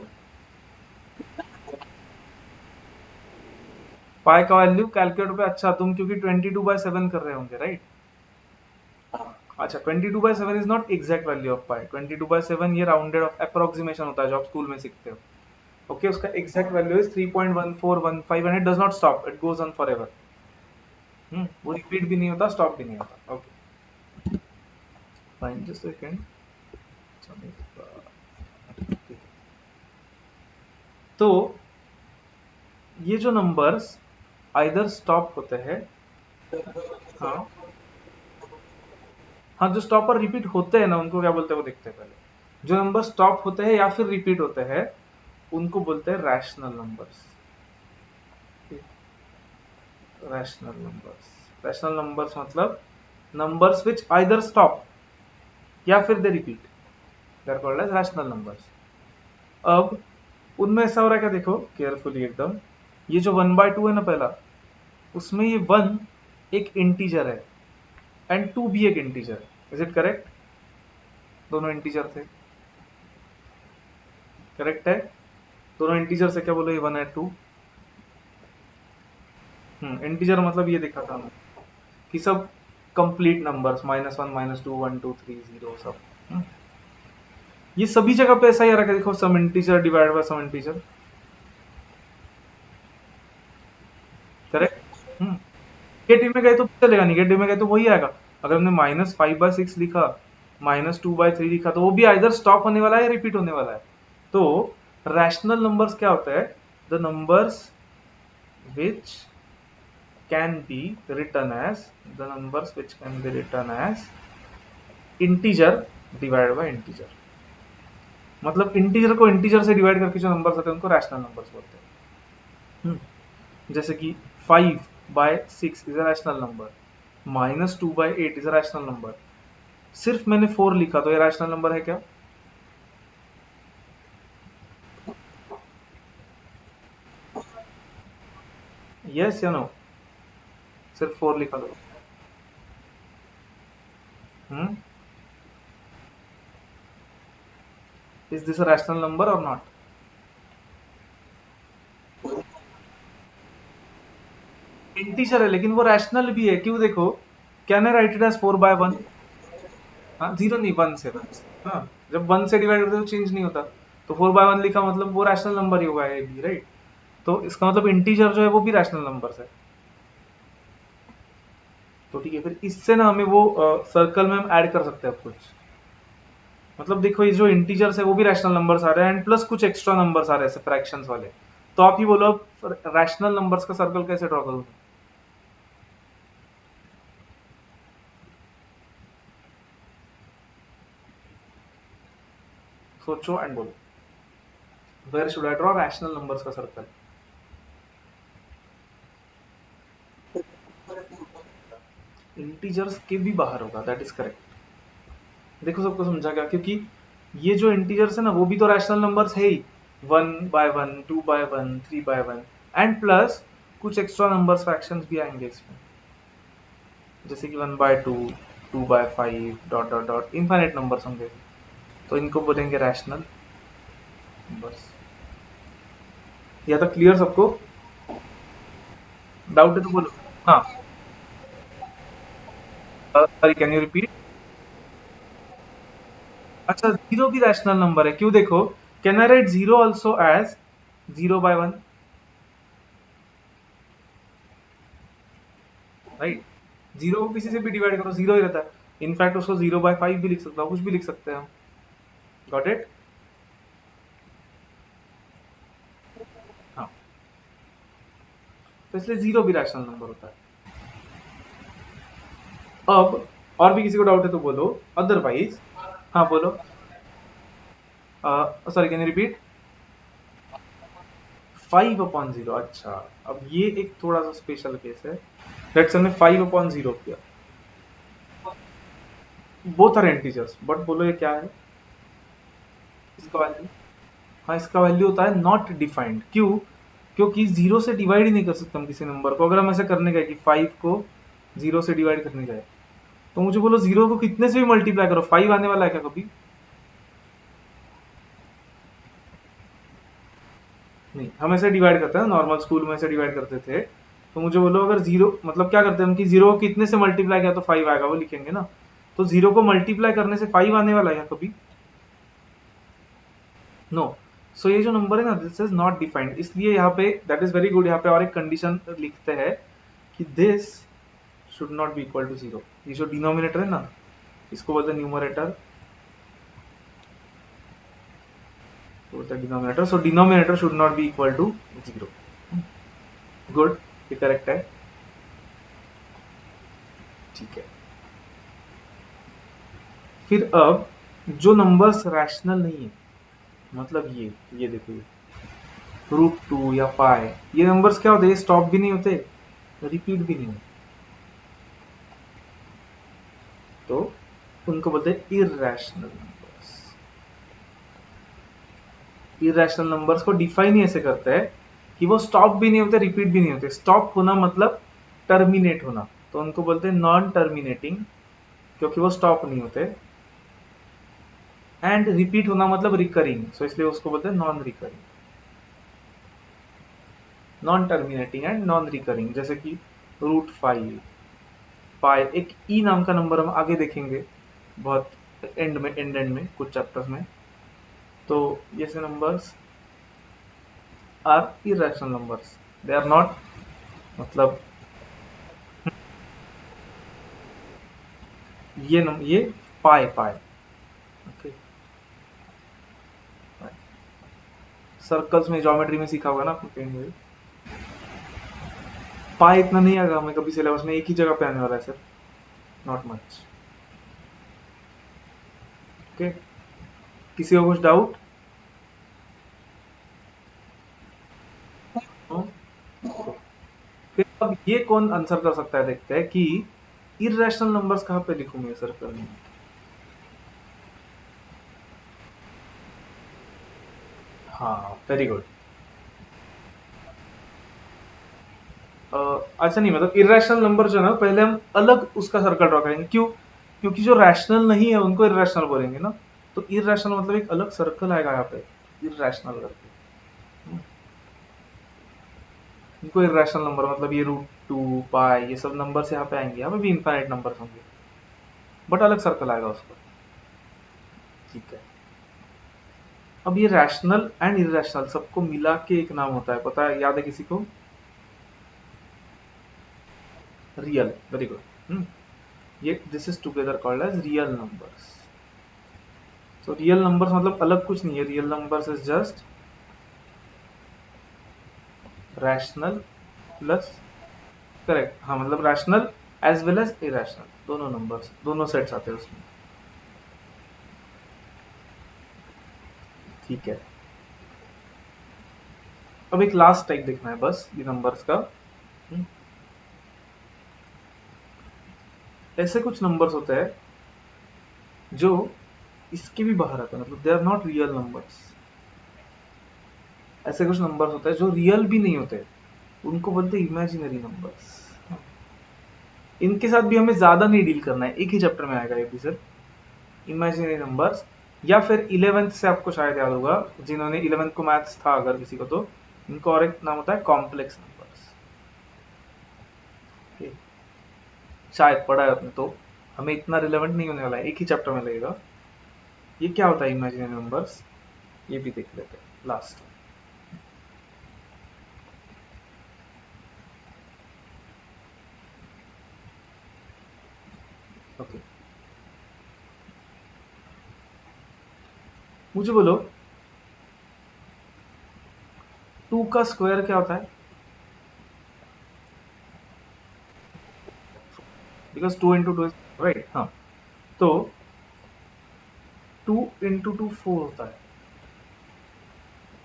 पाई का वैल्यू कैलकुलेटर पे, अच्छा तुम क्योंकि 22/7 कर रहे होंगे, राइट? अच्छा, 22/7 is not exact value of pi. 22/7 ये राउंडेड ऑफ अप्रोक्सीमेशन होता है, जो आप स्कूल में सीखते हो। ओके, उसका exact value is 3.1415 and it does not stop, it goes on for ever. वो रिपीट भी नहीं होता, स्टॉप भी नहीं होता। Okay, fine, just second. तो ये जो नंबर्स आइदर स्टॉप होते हैं, हाँ हाँ, जो स्टॉप और रिपीट होते हैं ना, उनको क्या बोलते हैं वो देखते हैं पहले। जो नंबर स्टॉप होते हैं या फिर रिपीट होते हैं, उनको बोलते हैं rational numbers. Rational numbers, rational numbers मतलब नंबर्स विच आइदर स्टॉप या फिर they repeat, they are called as rational numbers. अब उनमें ऐसा हो रहा है क्या, देखो केयरफुली एकदम। ये जो 1/2 है ना पहला, उसमें ये 1 एक इंटीजर है एंड 2 भी एक इंटीजर है। Is it correct? दोनों इंटीजर थे, करेक्ट है। दोनों इंटीजर से क्या बोलो, ये 1 है 2। इंटीजर मतलब ये देखा था हमने कि सब कंप्लीट नंबर्स, -1 -2 1 2 3 0 सब। हम्म, ये सभी जगह पे ऐसा ही आ रहा है, देखो some integer divide by some integer, correct. Negative में गए तो चलेगा, नेगेटिव में गए तो वही आएगा। अगर हमने -5/6 लिखा, -2/3 लिखा, तो वो भी आइदर स्टॉप होने वाला है या रिपीट होने वाला है। तो रैशनल नंबर्स क्या होता है, the numbers which can be written as, the numbers which can be written as integer divide by integer. मतलब इंटीजर को इंटीजर से डिवाइड करके जो नंबर्स होते हैं उनको रैशनल नंबर्स बोलते हैं। जैसे कि 5/6 is a rational number, -2/8 is a rational number. सिर्फ मैंने 4 लिखा तो ये रैशनल नंबर है क्या? यस या नो? सिर्फ 4 लिखा तो is this a rational number और नॉट? इंटीजर है लेकिन वो रैशनल भी है, क्यों देखो, can I write it as 4/1? हाँ, जीरो नहीं, वन से, हाँ, जब वन से डिवाइड करते हो तो चेंज नहीं होता, तो 4/1 लिखा मतलब वो रैशनल नंबर ही होगा, ये भी राइट। तो इसका मतलब इंटीजर जो है वो भी रैशनल नंबर है। तो ठीक है, फिर इससे ना हमें वो सर्कल में हम ऐड कर सकते हैं कुछ, मतलब देखो ये जो इंटीजर्स है वो भी रैशनल नंबर्स आ रहे हैं एंड प्लस कुछ एक्स्ट्रा नंबर्स आ रहे हैं फ्रैक्शंस वाले। तो आप ही बोलो रैशनल नंबर्स का सर्कल कैसे ड्रॉ करूँ? सोचो एंड बोलो, where should I draw rational numbers का सर्कल? इंटीजर्स के भी बाहर होगा, दैट इज करेक्ट। देखो सबको समझा गया, क्योंकि ये जो इंटीजर्स है ना वो भी तो रैशनल नंबर्स है ही, 1/1, 2/1, 3/1 एंड प्लस कुछ एक्स्ट्रा नंबर्स फ्रैक्शंस भी आएंगे इसमें, जैसे कि 1/2, 2/5 dot dot dot infinite numbers होंगे, तो इनको बोलेंगे रैशनल नंबर्स। या तो क्लियर सबको? डाउट है तो बोलो। हाँ, सॉरी, कैन यू रिपीट? अच्छा, जीरो भी रैशनल नंबर है, क्यों देखो, can I write zero also as 0/1? Right, zero को किसी से भी डिवाइड करो जीरो ही रहता है, इनफैक्ट उसको 0/5 भी लिख सकता हूँ, कुछ भी लिख सकते हैं हम। Got it? हाँ, तो इसलिए जीरो भी रैशनल नंबर होता है। अब और भी किसी को डाउट है तो बोलो, अदरवाइज। हाँ बोलो, सॉरी, कैन यू रिपीट? 5/0, अच्छा। अब ये एक थोड़ा सा स्पेशल केस है, लेट्स हमने 5/0 किया, बोथ आर इंटीजर्स, बट बोलो ये क्या है? इसका वैल्यू, हाँ, इसका वैल्यू होता है नॉट डिफाइंड, क्यों? क्योंकि जीरो से डिवाइड ही नहीं कर सकते हम किसी नंबर को। अगर हम ऐसे करने गए कि 5 को जीरो से डिवाइड करने गए, तो मुझे बोलो जीरो को कितने से भी मल्टीप्लाई करो, 5 आने वाला है क्या कभी? नहीं, हम ऐसे डिवाइड करते हैं, नॉर्मल स्कूल में ऐसे डिवाइड करते थे। तो मुझे बोलो अगर जीरो, मतलब क्या करते हैं हम कि जीरो को कितने से मल्टीप्लाई किया तो 5 आएगा, वो लिखेंगे ना। तो जीरो को मल्टीप्लाई करने से 5 आने वाला है क्या कभी? नो। सो ये जो नंबर है ना, दिस इज नॉट डिफाइंड, इसलिए यहाँ पे दैट इज वेरी गुड, यहाँ पे और एक कंडीशन लिखते हैं कि this should not be equal to zero. ये जो डिनोमिनेटर है ना, इसको बोलते हैं न्यूमरेटर, बोलते हैं denominator, so denominator should not be equal to zero. Good, ये करेक्ट है, ठीक है। फिर अब जो नंबर्स रैशनल नहीं है, मतलब ये देखो, ये √2 या पाई, ये नंबर्स क्या होते हैं, स्टॉप भी नहीं होते, रिपीट भी नहीं होते, तो उनको बोलते हैं इरैशनल नंबर्स। इरैशनल नंबर्स को डिफाइन ही ऐसे करते हैं कि वो स्टॉप भी नहीं होते, रिपीट भी नहीं होते। स्टॉप होना मतलब टर्मिनेट होना, तो उनको बोलते हैं नॉन टर्मिनेटिंग, क्योंकि वो स्टॉप नहीं होते। एंड रिपीट होना मतलब रिकरिंग, सो इसलिए उसको बोलते हैं non recurring, non terminating and non recurring. जैसे कि √5, पाई, एक ई नाम का नंबर हम आगे देखेंगे बहुत एंड में, एंड में कुछ चैप्टर्स में। तो ये से numbers are irrational numbers, they are not, मतलब ये पाई पाई, ओके, सर्कल्स में ज्योमेट्री में सीखा होगा ना आपने कहीं भी। पाई इतना नहीं आएगा हमें कभी सिलेबस में, एक ही जगह पे आने वाला है सर, नॉट मच। ओके, किसी को कुछ डाउट? फिर अब ये कौन आंसर कर सकता है, देखते हैं कि इरेशनल नंबर्स कहाँ पे लिखूंगे सर्कल में। हाँ, वेरी गुड। अच्छा नहीं, मतलब इरेशनल नंबर जो है ना, पहले हम अलग उसका सर्कल ड्रॉ करेंगे, क्यों? क्योंकि जो रैशनल नहीं है उनको इरेशनल बोलेंगे ना, तो इरेशनल मतलब एक अलग सर्कल आएगा यहाँ पे, इरेशनल करके। इनको इरेशनल नंबर मतलब ये √2 पाई ये सब नंबर्स यहाँ पे आएंगे, यहाँ पे भी इनफाइनाइट नंबर्स होंगे बट अलग सर्कल आएगा उसका। ठीक है, अब ये रैशनल एंड इरेशनल सबको मिला के एक नाम होता है, पता है, याद है किसी को? Real, very good. ये this is together called as real numbers. तो रियल नंबर्स मतलब अलग कुछ नहीं है, real numbers is just rational plus, correct, हाँ मतलब rational as well as irrational, दोनों नंबर्स, दोनों सेट्स आते हैं उसमें। ठीक है, अब एक लास्ट टाइप देखना है बस ये नंबर्स का। हम्म, ऐसे कुछ नंबर्स होते हैं जो इसके भी बाहर आते हैं, मतलब they are not real numbers. ऐसे कुछ नंबर्स होते हैं जो रियल भी नहीं होते, उनको बोलते हैं इमेजिनरी नंबर्स। इनके साथ भी हमें ज्यादा नहीं डील करना है, एक ही चैप्टर में आएगा ये भी सिर्फ इमेजिनरी नंबर्स। या फिर 11th से आपको शायद याद होगा, जिन्होंने 11th को मैथ्स था अगर किसी को, तो इनका और एक नाम होता है कॉम्प्लेक्स नंबर्स। शायद पढ़ा है आपने, तो हमें इतना रिलेवेंट नहीं होने वाला है, एक ही चैप्टर में लगेगा। ये क्या होता है इमेजिनरी नंबर्स, ये भी देख लेते हैं लास्ट। ओके, मुझे बोलो 2 का स्क्वायर क्या होता है? बिकॉज 2 इंटू 2 राइट, हाँ, तो 2 इंटू 2 4 होता है,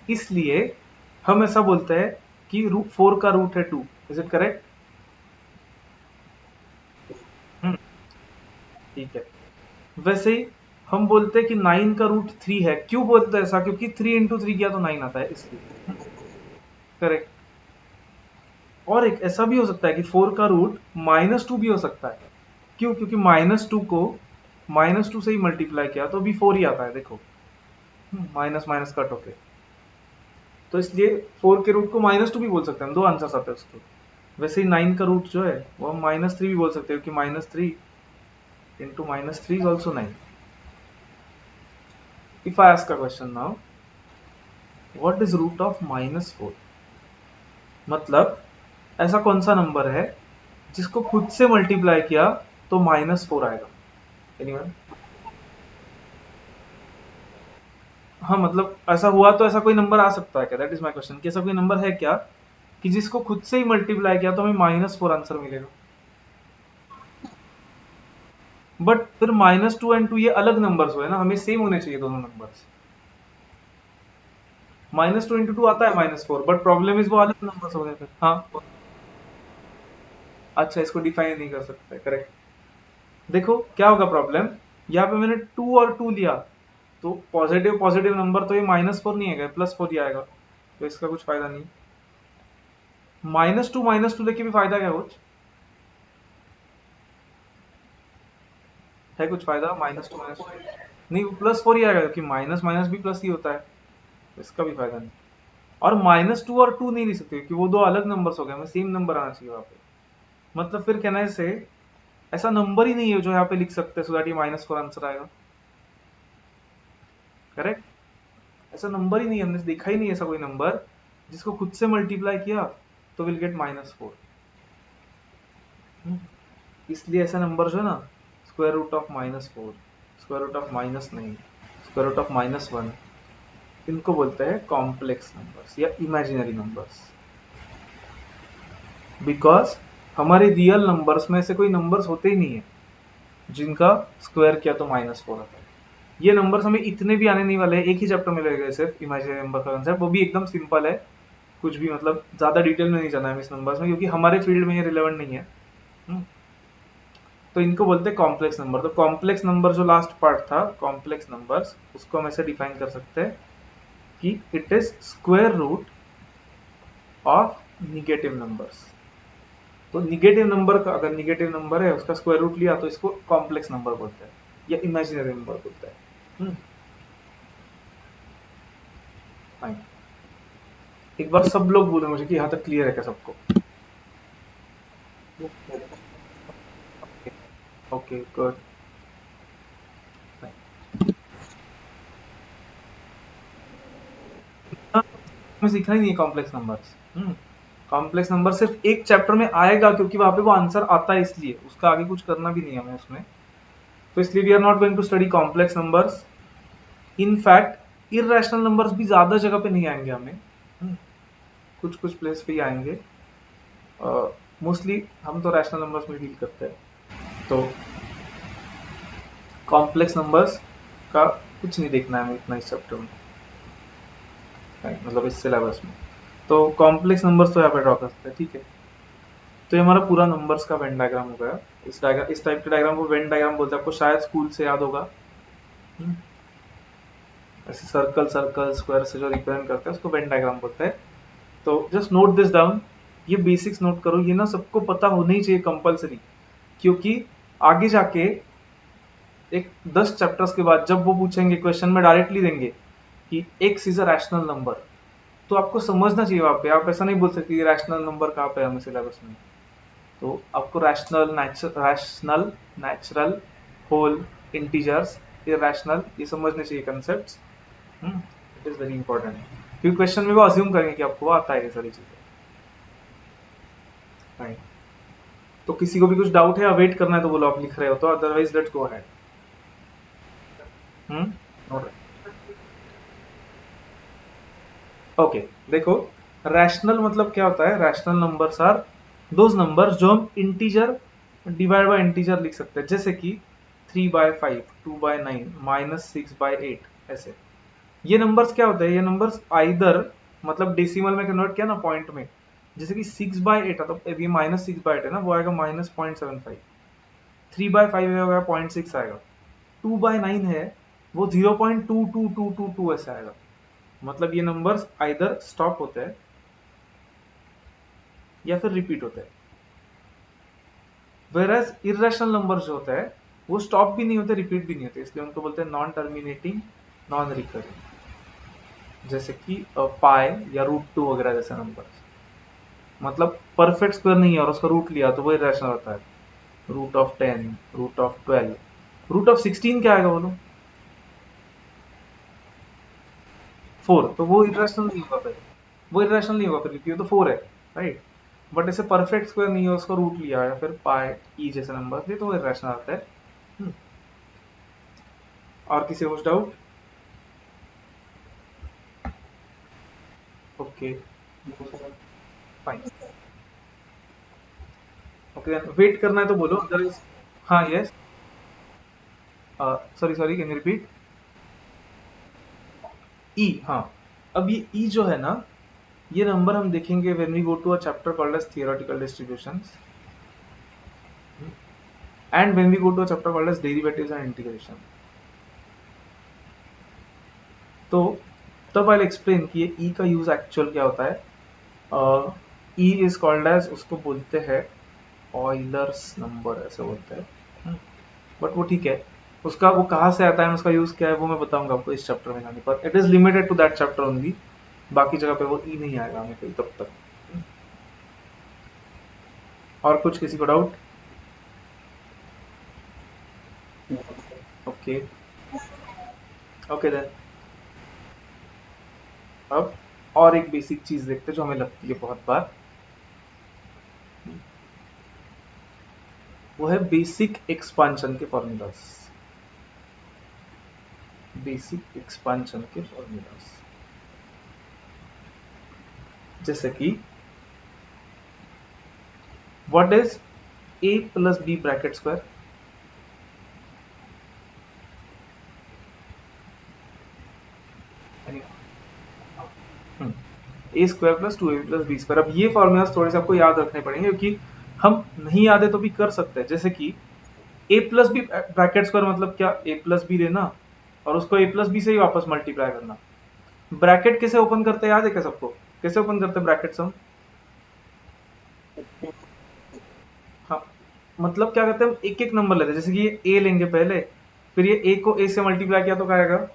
इसलिए हम ऐसा बोलते हैं कि 4 का रूट है 2। Is it correct? ठीक है, वैसे ही हम बोलते हैं कि 9 का रूट 3 है। क्यों बोलते हैं ऐसा? क्योंकि 3 इंटू 3 किया तो 9 आता है, इसलिए। करेक्ट। और एक ऐसा भी हो सकता है कि 4 का रूट -2 भी हो सकता है। क्यों? क्योंकि -2 को -2 से ही मल्टीप्लाई किया तो भी 4 ही आता है, देखो, माइनस माइनस कट होके। तो इसलिए 4 के रूट को -2 भी बोल सकते हैं हम, दो आंसर्स आते हैं उसके। वैसे ही 9 का रूट जो है वो हम -3 भी बोल सकते हैं, क्योंकि -3 into -3 is also 9। If I ask a question now, what is root of -4? मतलब ऐसा कौन सा नंबर है जिसको खुद से मल्टीप्लाई किया तो -4 आएगा? एनीवन? हाँ मतलब ऐसा हुआ तो ऐसा कोई नंबर आ सकता है क्या? दैट इज माई क्वेश्चन, कि ऐसा कोई नंबर है क्या कि जिसको खुद से ही मल्टीप्लाई किया तो हमें -4 आंसर मिलेगा? बट फिर -2 एंड 2 ये अलग नंबर्स हुए ना, हमें सेम होने चाहिए दोनों नंबर्स। -2 इंटू 2 आता है -4, बट प्रॉब्लम इज वो अलग नंबर्स हो गए फिर। हाँ, अच्छा, इसको डिफाइन नहीं कर सकते, करेक्ट। देखो क्या होगा प्रॉब्लम, यहाँ पे मैंने 2 और 2 लिया, तो पॉजिटिव पॉजिटिव नंबर तो ये -4 नहीं आएगा, +4 ही आएगा, तो इसका कुछ फायदा नहीं। -2 लेके भी फायदा क्या कुछ है? कुछ फायदा -2 नहीं, +4 ही आएगा, क्योंकि माइनस माइनस भी प्लस ही होता है, तो इसका भी फायदा नहीं। और -2 और 2 नहीं लिख सकते क्योंकि वो दो अलग नंबर्स हो गए, हमें सेम नंबर आना चाहिए वहां पे। मतलब फिर कहना से ऐसा नंबर ही नहीं है जो यहाँ पे लिख सकते हैं, सो दैट ये -4 आंसर आएगा। करेक्ट, ऐसा नंबर ही नहीं है, हमने देखा ही नहीं ऐसा कोई नंबर जिसको खुद से मल्टीप्लाई किया तो विल गेट -4। इसलिए ऐसा नंबर जो है ना, square root of -4, square root of -9, square root of -1, इनको बोलते हैं कॉम्प्लेक्स नंबर्स या इमेजिनरी नंबर्स। बिकॉज हमारे रियल नंबर्स में ऐसे कोई नंबर्स होते ही नहीं है जिनका स्क्वायर किया तो -4 आता है। ये नंबर्स हमें इतने भी आने नहीं वाले हैं, एक ही चैप्टर में लगेगा सिर्फ इमेजिनरी नंबर का कंसेप्ट, वो भी एकदम सिंपल है, कुछ भी मतलब ज्यादा डिटेल में नहीं जाना है इस नंबर्स में, क्योंकि हमारे फील्ड में ये रिलेवेंट नहीं है। हम्म, तो इनको बोलते हैं कॉम्प्लेक्स नंबर। तो कॉम्प्लेक्स नंबर जो लास्ट पार्ट था, कॉम्प्लेक्स नंबर्स, उसको हम ऐसे डिफाइन कर सकते हैं कि it is square root of negative numbers. तो निगेटिव नंबर का, अगर निगेटिव नंबर है उसका स्क्वायर रूट लिया तो इसको कॉम्प्लेक्स नंबर बोलते हैं या इमेजिनरी नंबर बोलते हैं। फाइन। एक बार सब लोग बोले मुझे कि यहाँ तक क्लियर है क्या सबको? Okay good. में सीखना ही नहीं है कॉम्प्लेक्स नंबर्स। कॉम्प्लेक्स नंबर सिर्फ एक चैप्टर में आएगा क्योंकि वहां पे वो आंसर आता है, इसलिए उसका आगे कुछ करना भी नहीं है हमें उसमें। तो इसलिए we are not going to study complex numbers. In fact irrational numbers भी ज्यादा जगह पे नहीं आएंगे हमें, कुछ कुछ प्लेस पे ही आएंगे। मोस्टली हम तो रैशनल नंबर्स में डील करते हैं, तो कॉम्प्लेक्स नंबर्स का कुछ नहीं देखना है हमें इतना इस चैप्टर में, मतलब इस सिलेबस में। तो कॉम्प्लेक्स नंबर्स तो यहाँ पे ड्रॉ कर सकते हैं, ठीक है। तो ये हमारा पूरा नंबर्स का वेन डायग्राम हो गया। इस टाइप के डायग्राम को वेन डायग्राम बोलते हैं, आपको शायद स्कूल से याद होगा। हम्म, ऐसे सर्कल सर्कल स्क्वायर से जो रिप्रेजेंट करते हैं उसको वेन डायग्राम बोलते हैं। तो जस्ट नोट दिस डाउन, ये बेसिक्स नोट करो, ये ना सबको पता होना ही चाहिए कंपलसरी, क्योंकि आगे जाके एक 10 चैप्टर्स के बाद जब वो पूछेंगे क्वेश्चन में डायरेक्टली देंगे कि x is a rational number, तो आपको समझना चाहिए वहां पे। आप ऐसा नहीं बोल सकते रैशनल नंबर कहाँ पे है हमें सिलेबस में। तो आपको rational, natural, whole, integers, irrational, ये समझने चाहिए concept. It is very important, क्योंकि क्वेश्चन में वो अज्यूम करेंगे कि आपको आता है ये सारी चीजें। राइट। तो किसी को भी कुछ डाउट है या वेट करना है तो बोलो, आप लिख रहे हो तो, otherwise let's go ahead. Hmm. Okay, देखो, रैशनल मतलब क्या होता है? Rational numbers are those numbers जो हम इंटीजर डिवाइड बाय इंटीजर लिख सकते हैं, जैसे कि 3/5, 2/9, -6/8, ऐसे। ये नंबर्स क्या होते हैं? ये नंबर्स आइदर, मतलब डेसिमल में कन्वर्ट किया ना पॉइंट में, जैसे कि 6/8 है तो ये -6/8 है ना, वो आएगा -0.75। 3/5 होगा 0.6 आएगा। 2/9 है वो 0.22222 ऐसे आएगा। मतलब ये नंबर्स आइदर स्टॉप होते हैं या फिर रिपीट होते हैं। वेरएज इरेशनल नंबर्स जो होता है वो स्टॉप भी नहीं होते, रिपीट भी नहीं होते, इसलिए उनको बोलते हैं नॉन टर्मिनेटिंग, नॉन रिकरिंग। जैसे कि पाई या √2 वगैरह जैसे नंबर्स, मतलब परफेक्ट स्क्वायर नहीं है और उसका रूट लिया तो वो इरेशनल होता है। √10, √12, √16 क्या आएगा बोलो? 4, तो वो इरेशनल नहीं होगा फिर, वो इरेशनल नहीं होगा फिर, क्योंकि वो तो 4 है, राइट। बट ऐसे परफेक्ट स्क्वायर नहीं है, उसका रूट लिया या फिर पाई ई जैसे नंबर थे तो वो इरेशनल आता है। हम्म, और किसी को कुछ doubt? Okay fine. Okay, wait करना है तो बोलो, अदरवाइज। हाँ yes, sorry sorry, can you repeat? ई, हाँ। अब ये ई जो है ना, ये नंबर हम देखेंगे when we go to a chapter called as theoretical distributions, and when we go to a chapter called as derivatives and integration. तो तब आई एक्सप्लेन कि ये ई का यूज एक्चुअल क्या होता है। ई इज कॉल्ड एज, उसको बोलते हैं ऑयलर्स नंबर, ऐसे बोलते हैं। बट वो ठीक है, उसका वो कहाँ से आता है, उसका यूज क्या है, वो मैं बताऊंगा आपको इस चैप्टर में जाने पर। It is limited to that chapter only, बाकी जगह पे वो ई नहीं आएगा हमें कहीं तब तक। और कुछ किसी को डाउट? Okay, okay then. अब और एक बेसिक चीज देखते हैं जो हमें लगती है बहुत बार, वो है बेसिक एक्सपांशन के फॉर्मूलाज। बेसिक एक्सपांशन के फॉर्मूलाज, जैसे कि what is a plus B bracket square? A square plus 2ab plus B square. अब ये फॉर्मूलाज थोड़े से आपको याद रखने पड़ेंगे, क्योंकि हम नहीं याद है तो भी कर सकते हैं। जैसे कि ए प्लस बी ब्रैकेट स्क्वायर मतलब क्या? ए प्लस बी लेना और उसको ए प्लस बी से ही वापस मल्टीप्लाई करना। ब्रैकेट कैसे ओपन करते हैं याद है क्या सबको? कैसे ओपन करते हैं ब्रैकेट्स हम? हाँ, मतलब क्या करते हैं, हम एक एक नंबर लेते हैं, जैसे कि ये ए लेंगे पहले, फिर ये ए को ए से मल्टीप्लाई किया तो क्या आएगा?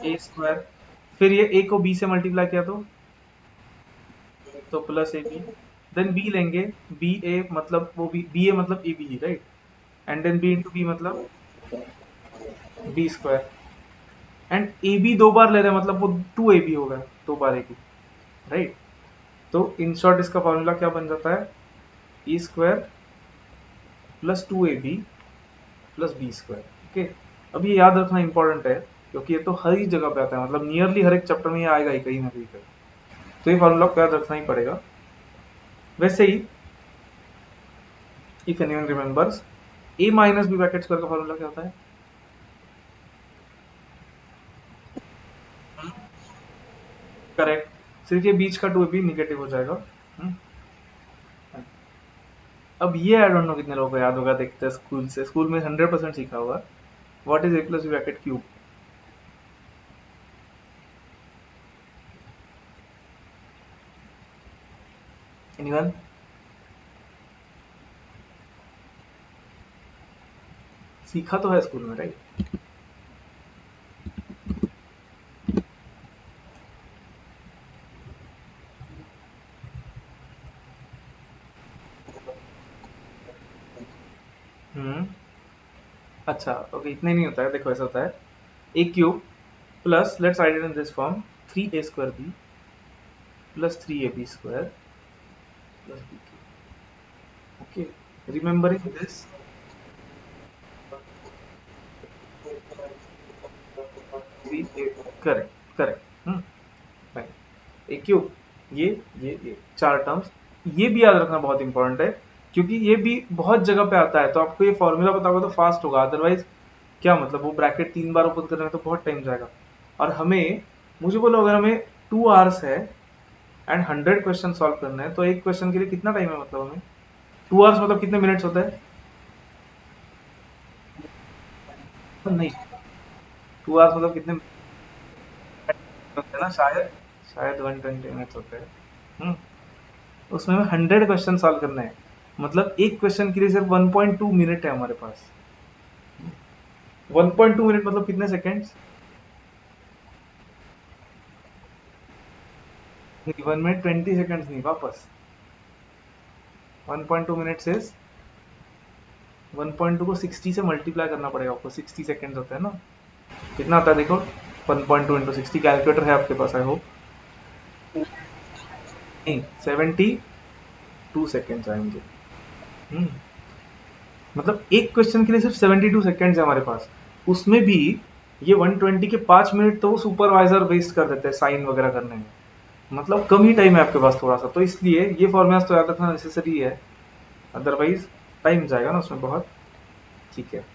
ए स्क्वायर फिर ये a को b से मल्टीप्लाई किया तो plus A B, then b लेंगे, बी ए मतलब वो बी ए मतलब A B, right, and then b into B मतलब B square, and A B दो बार ले रहे हैं मतलब वो टू ए बी होगा, दो बार ए बी, राइट। तो इन शॉर्ट इसका फॉर्मूला क्या बन जाता है, A square plus two A B plus B square. Okay, अब ये याद रखना इंपॉर्टेंट है क्योंकि ये तो हर ही जगह पे आता है, मतलब नियरली हर एक चैप्टर में ये आएगा ही कहीं ना कहीं पे, तो ये फॉर्मूला को याद रखना ही पड़ेगा। वैसे ही if anyone remembers, a minus B bracket square का फॉर्मूला क्या होता है, करेक्ट, सिर्फ ये बीच का टू भी निगेटिव हो जाएगा। हम्म, अब ये आई डोंट नो कितने लोगों को याद होगा, देखते हैं स्कूल से, स्कूल में 100% सीखा होगा, what is a plus B bracket cube, anyone, सीखा तो है स्कूल में, राइट। हम्म, अच्छा ओके, इतना ही नहीं होता है, देखो ऐसा होता है, A cube plus, let's write it in this form, 3a square B plus 3ab square plus B cube. Okay, remembering this, correct correct, right, A cube, ये चार टर्म्स, ये भी याद रखना बहुत इंपॉर्टेंट है क्योंकि ये भी बहुत जगह पे आता है, तो आपको ये फॉर्मूला पता होगा तो फास्ट होगा, अदरवाइज क्या मतलब वो ब्रैकेट 3 बार ओपन करने में तो बहुत टाइम जाएगा। और हमें, मुझे बोलो अगर हमें 2 आवर्स है एंड 100 क्वेश्चन सॉल्व करना है, तो एक क्वेश्चन के लिए कितना टाइम है, मतलब हमें 2 आवर्स मतलब कितने मिनट्स होता है, नहीं, 2 आवर्स मतलब कितने होते हैं ना, शायद शायद 120 मिनट्स होते हैं। उसमें हमें 100 क्वेश्चन सॉल्व करना है, मतलब एक क्वेश्चन के लिए सिर्फ 1.2 मिनट है हमारे पास। 1.2 मिनट मतलब कितने सेकेंड्स, 1 मिनट 20 सेकेंड्स नहीं, वापस 1.2 मिनट इज 1.2 को 60 से मल्टीप्लाई करना पड़ेगा आपको, 60 सेकेंड्स होता है ना, कितना आता है देखो, 1.2 इंटू 60, कैलकुलेटर है आपके पास आई होप, नहीं 72 सेकेंड्स आएंगे। हम्म, मतलब एक क्वेश्चन के लिए सिर्फ 72 सेकेंड्स है हमारे पास, उसमें भी ये 120 के 5 मिनट तो वो सुपरवाइजर वेस्ट कर देते हैं साइन वगैरह करने में, मतलब कम ही टाइम है आपके पास थोड़ा सा, तो इसलिए ये फॉर्मूलाज तो याद रखना नेसेसरी है, अदरवाइज टाइम जाएगा ना उसमें बहुत। ठीक है,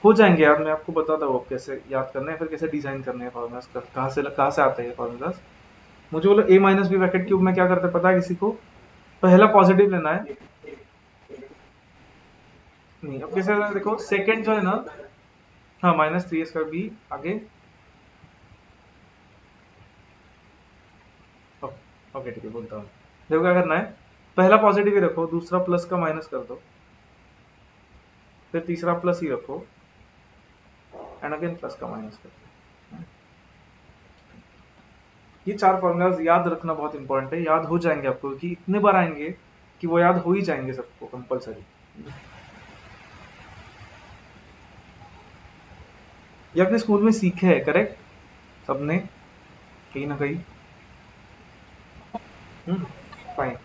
हो जाएंगे याद, मैं आपको बताता हूँ कैसे याद करने हैं, फिर कैसे डिजाइन करने हैं फॉर्मूलाज, कहाँ से आते हैं फॉर्मूलाज। मुझे बोलो a minus B bracket cube में क्या करते हैं, पता है किसी को, पहला पॉजिटिव लेना है, नहीं अब कैसे लेना है, देखो सेकंड जो है ना, हाँ -3 स्क्वायर बी आगे, ओके ठीक है बोलता हूँ, देखो क्या करना है, पहला पॉजिटिव ही रखो, दूसरा प्लस का माइनस कर दो, फिर तीसरा प्लस ही रखो, एंड अगेन प्लस का माइनस कर दो। ये चार फॉर्मूलाज याद रखना बहुत इंपॉर्टेंट है, याद हो जाएंगे आपको क्योंकि इतने बार आएंगे कि वो याद हो ही जाएंगे सबको कंपलसरी। ये अपने स्कूल में सीखे हैं, करेक्ट, सबने कहीं ना कहीं। फाइन,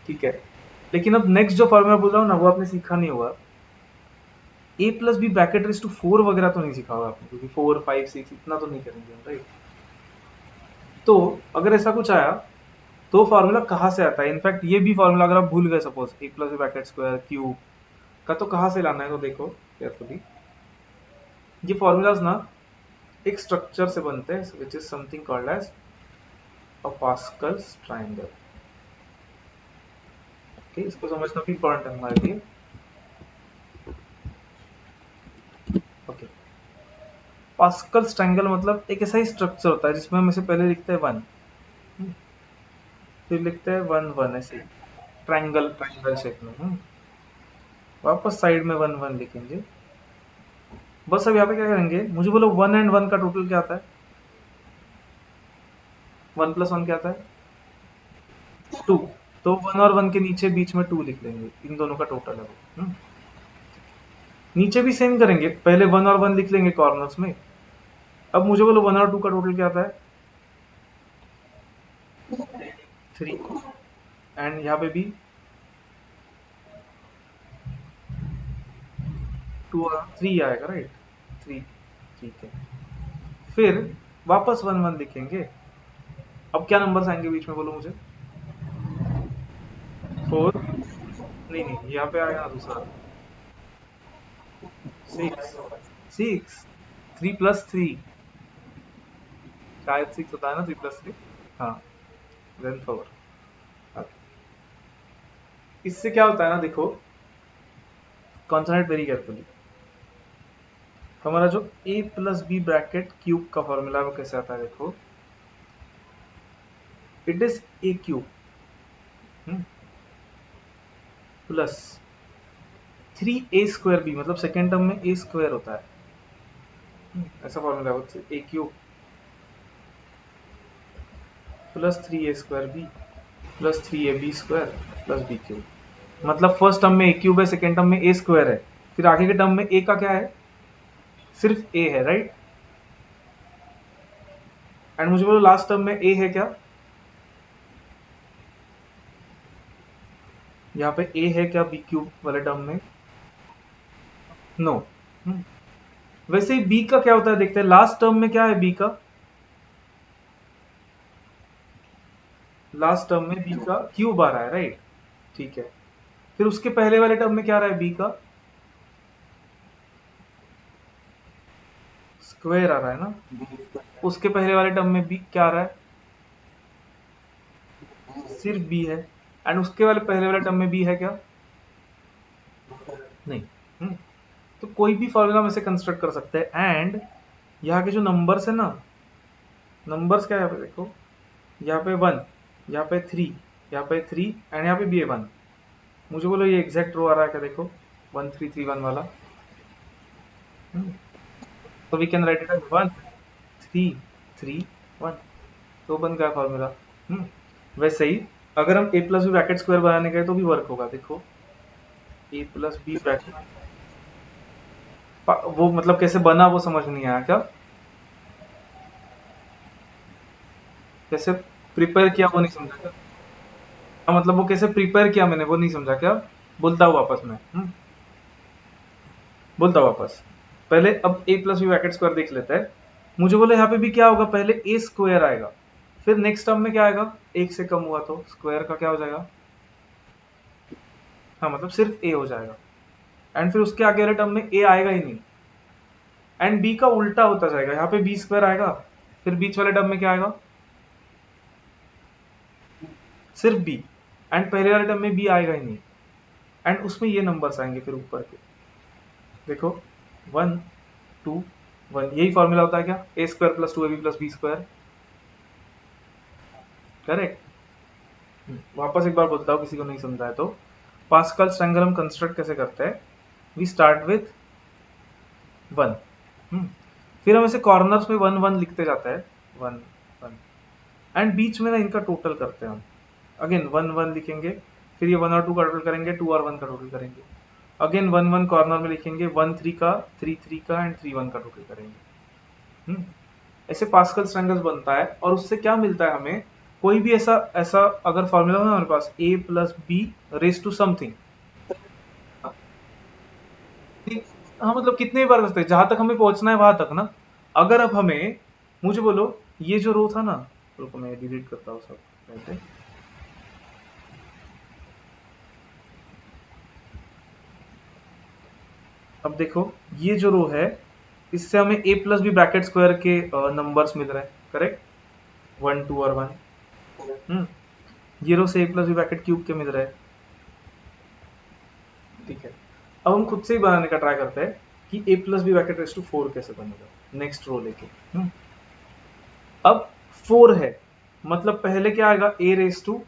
ठीक है, लेकिन अब नेक्स्ट जो फॉर्मूला बोल रहा हूँ ना, वो आपने सीखा नहीं होगा, A plus B bracket raise to 4 वगैरह तो नहीं सीखा होगा आपने, क्योंकि 4 5 6 इतना तो नहीं करेंगे हम, राइट। तो अगर ऐसा कुछ आया तो फॉर्मूला कहाँ से आता है, इनफैक्ट ये भी फॉर्मूला अगर आप भूल गए, suppose A plus B bracket square cube का, तो कहाँ से लाना है, तो देखो केयरफुली, ये फॉर्मूलाज ना एक स्ट्रक्चर से बनते हैं which is something called as a Pascal's triangle. Okay, इसको समझना भी इंपॉर्टेंट है हमारे लिए। ओके, पास्कल्स ट्रायंगल मतलब एक ऐसा ही स्ट्रक्चर होता है जिसमें हम इसे पहले लिखते हैं 1, फिर लिखते हैं 1 1 ऐसे ट्रायंगल ट्रायंगल शेप में, वापस साइड में 1 1 लिखेंगे। बस अब यहाँ पे क्या करेंगे, मुझे बोलो 1 एंड 1 का टोटल क्या आता है, 1 प्लस 1 क्या आता है? 2। तो 1 और 1 के नीचे बीच में 2 लिख लेंगे, इन दोनों का टोटल है वो। नीचे भी सेम करेंगे, पहले 1 और 1 लिख लेंगे कॉर्नर्स में। अब मुझे बोलो 1 और 2 का टोटल क्या आता है? 3। एंड यहाँ पे भी 2 और 3 आएगा, राइट? 3। ठीक है, फिर वापस 1 1 लिखेंगे। अब क्या नंबर्स आएंगे बीच में, बोलो मुझे? 4, नहीं नहीं, यहाँ पे आएगा दूसरा 6। 6, 3 प्लस 3, शायद 6 होता है ना 3 प्लस 3। हाँ, देन 4। इससे क्या होता है ना, देखो, कॉन्सनट्रेट वेरी केयरफुली। हमारा जो a plus B bracket cube का फॉर्मूला है वो कैसे आता है, देखो, it is a cube plus 3a square B, मतलब सेकेंड टर्म में a स्क्वायर होता है। ऐसा फॉर्मूला है, a cube plus 3a square B plus 3ab square plus b cube. मतलब फर्स्ट टर्म में a क्यूब है, सेकेंड टर्म में a स्क्वायर है, फिर आगे के टर्म में a का क्या है? सिर्फ a है, राइट? एंड मुझे बोलो लास्ट टर्म में a है क्या? यहाँ पे a है क्या b क्यूब वाले टर्म में? नो। वैसे ही b का क्या होता है, देखते हैं लास्ट टर्म में क्या है b का। लास्ट टर्म में b का क्यूब आ रहा है, राइट? ठीक है, फिर उसके पहले वाले टर्म में क्या आ रहा है b का? स्क्वायर आ रहा है ना। उसके पहले वाले टर्म में b क्या आ रहा है? सिर्फ b है। एंड उसके वाले पहले वाले टर्म में b है क्या? नहीं। तो कोई भी फॉर्मूला में से कंस्ट्रक्ट कर सकते हैं। एंड यहाँ के जो नंबर्स है ना, नंबर्स क्या है यहाँ पे देखो, यहाँ पे 1, यहाँ पे 3, यहाँ पे 3 एंड यहाँ पे भी है 1। मुझे बोलो ये एग्जैक्ट रो आ रहा है क्या, देखो 1 3 3 1 वाला। तो we can write it as 1 3 3 1। तो बन गया फॉर्मूला। वैसे ही अगर हम a plus B bracket square बनाने गए तो भी वर्क होगा, देखो a प्लस बी ब्रैकेट, वो मतलब कैसे बना वो समझ नहीं आया क्या? कैसे प्रिपेयर किया वो नहीं समझा क्या? हाँ, मतलब वो कैसे प्रिपेयर किया मैंने वो नहीं समझा क्या? बोलता हूँ वापस मैं। बोलता हूँ वापस। पहले अब a plus B bracket square देख लेते हैं। मुझे बोले यहाँ पे भी क्या होगा, पहले a स्क्वायर आएगा, फिर नेक्स्ट टर्म में क्या आएगा? एक से कम हुआ तो स्क्वायर का क्या हो जाएगा? हाँ, मतलब सिर्फ a हो जाएगा। एंड फिर उसके आगे वाले टर्म में a आएगा ही नहीं। एंड b का उल्टा होता जाएगा, यहाँ पे b स्क्वायर आएगा, फिर बीच वाले टर्म में क्या आएगा? सिर्फ b। एंड पहले वाले टर्म में b आएगा ही नहीं। एंड उसमें ये नंबर्स आएंगे फिर ऊपर के, देखो 1 2 1। यही फॉर्मूला होता है क्या? a square plus 2ab plus b square. Correct. वापस एक बार बोलता हूँ किसी को नहीं समझा है तो। पास्कल ट्रायंगल हम कंस्ट्रक्ट कैसे करते हैं? वी स्टार्ट विथ 1, फिर हम ऐसे कॉर्नर्स में 1 1 लिखते जाते हैं, 1 1, एंड बीच में ना इनका टोटल करते हैं हम। अगेन 1 1 लिखेंगे, फिर ये 1 और 2 का टोटल करेंगे, 2 और 1 का टोटल करेंगे। अगेन 1 1 कॉर्नर में लिखेंगे, 1 3 का, 3 3 का एंड 3 1 का टोटल करेंगे। ऐसे पास्कल ट्रायंगल्स बनता है। और उससे क्या मिलता है हमें? कोई भी ऐसा ऐसा अगर फॉर्मूला हो ना हमारे पास, a plus B raise to something. हाँ, मतलब कितने बार कर सकते हैं, जहां तक हमें पहुंचना है वहां तक ना। अगर अब हमें, मुझे बोलो ये जो रो था ना, रुको मैं डिलीट करता हूँ सब पहले। अब देखो ये जो रो है, इससे हमें a plus B bracket square के नंबर्स मिल रहे हैं, करेक्ट? 1 2 और 1। ये रो से a plus B bracket cube के मिल रहे हैं। ठीक है, अब हम खुद से ही बनाने का ट्राई करते हैं कि a plus B bracket raise to 4 कैसे बनेगा, नेक्स्ट रो लेके। अब 4 है, मतलब पहले क्या आएगा? a raise to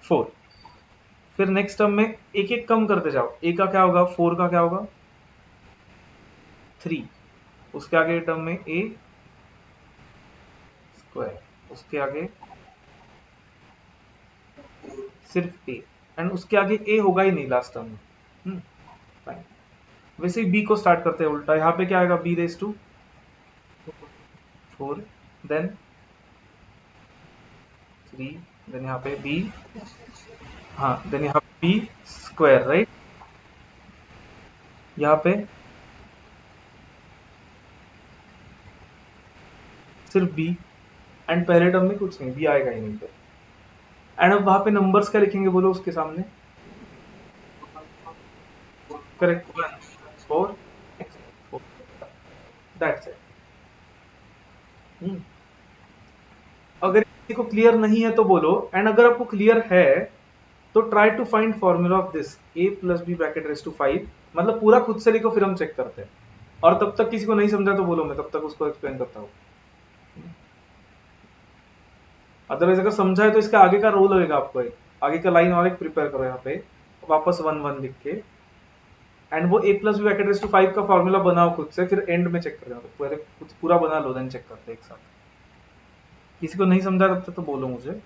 4। फिर नेक्स्ट टर्म में एक एक कम करते जाओ, a का क्या होगा? 4 का क्या होगा? 3। उसके आगे टर्म में a स्क्वायर, उसके आगे सिर्फ ए, एंड उसके आगे ए होगा ही नहीं लास्ट टर्म में। फाइन। वैसे ही बी को स्टार्ट करते हैं उल्टा, यहाँ पे क्या आएगा, B raise to 4, then 3, then यहाँ पे बी, हाँ देन यहाँ बी स्क्वायर, राइट, यहाँ पे सिर्फ बी, एंड पहले टर्म में कुछ नहीं, बी आएगा ही नहीं पे। एंड अब वहां पे नंबर्स क्या लिखेंगे बोलो उसके सामने? Correct, 1 4 4, that's it. अगर किसी को क्लियर नहीं है तो बोलो, एंड अगर आपको क्लियर है तो try to find formula of this a plus B bracket raise to 5, मतलब पूरा खुद से लिखो फिर हम चेक करते हैं। और तब तक किसी को नहीं समझा तो बोलो, मैं तब तक उसको एक्सप्लेन करता हूँ। अदरवाइज अगर समझा है तो इसका आगे का रोल लगेगा आपको, एक आगे का लाइन और एक प्रिपेयर करो यहाँ पे वापस 1 1 लिख के, एंड वो a plus B bracket raise to 5 का फॉर्मूला बनाओ खुद से, फिर एंड में चेक कर तो पूरे कुछ पूरा बना लो, देन चेक करते हैं एक साथ। किसी को नहीं समझा तब तक तो बोलो मुझे।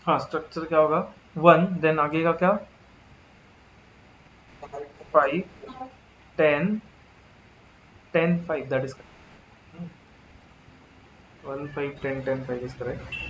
हाँ, स्ट्रक्चर क्या होगा, 1, देन आगे का क्या, 5 10 10 5, that is 1 5 10 10 5 is correct.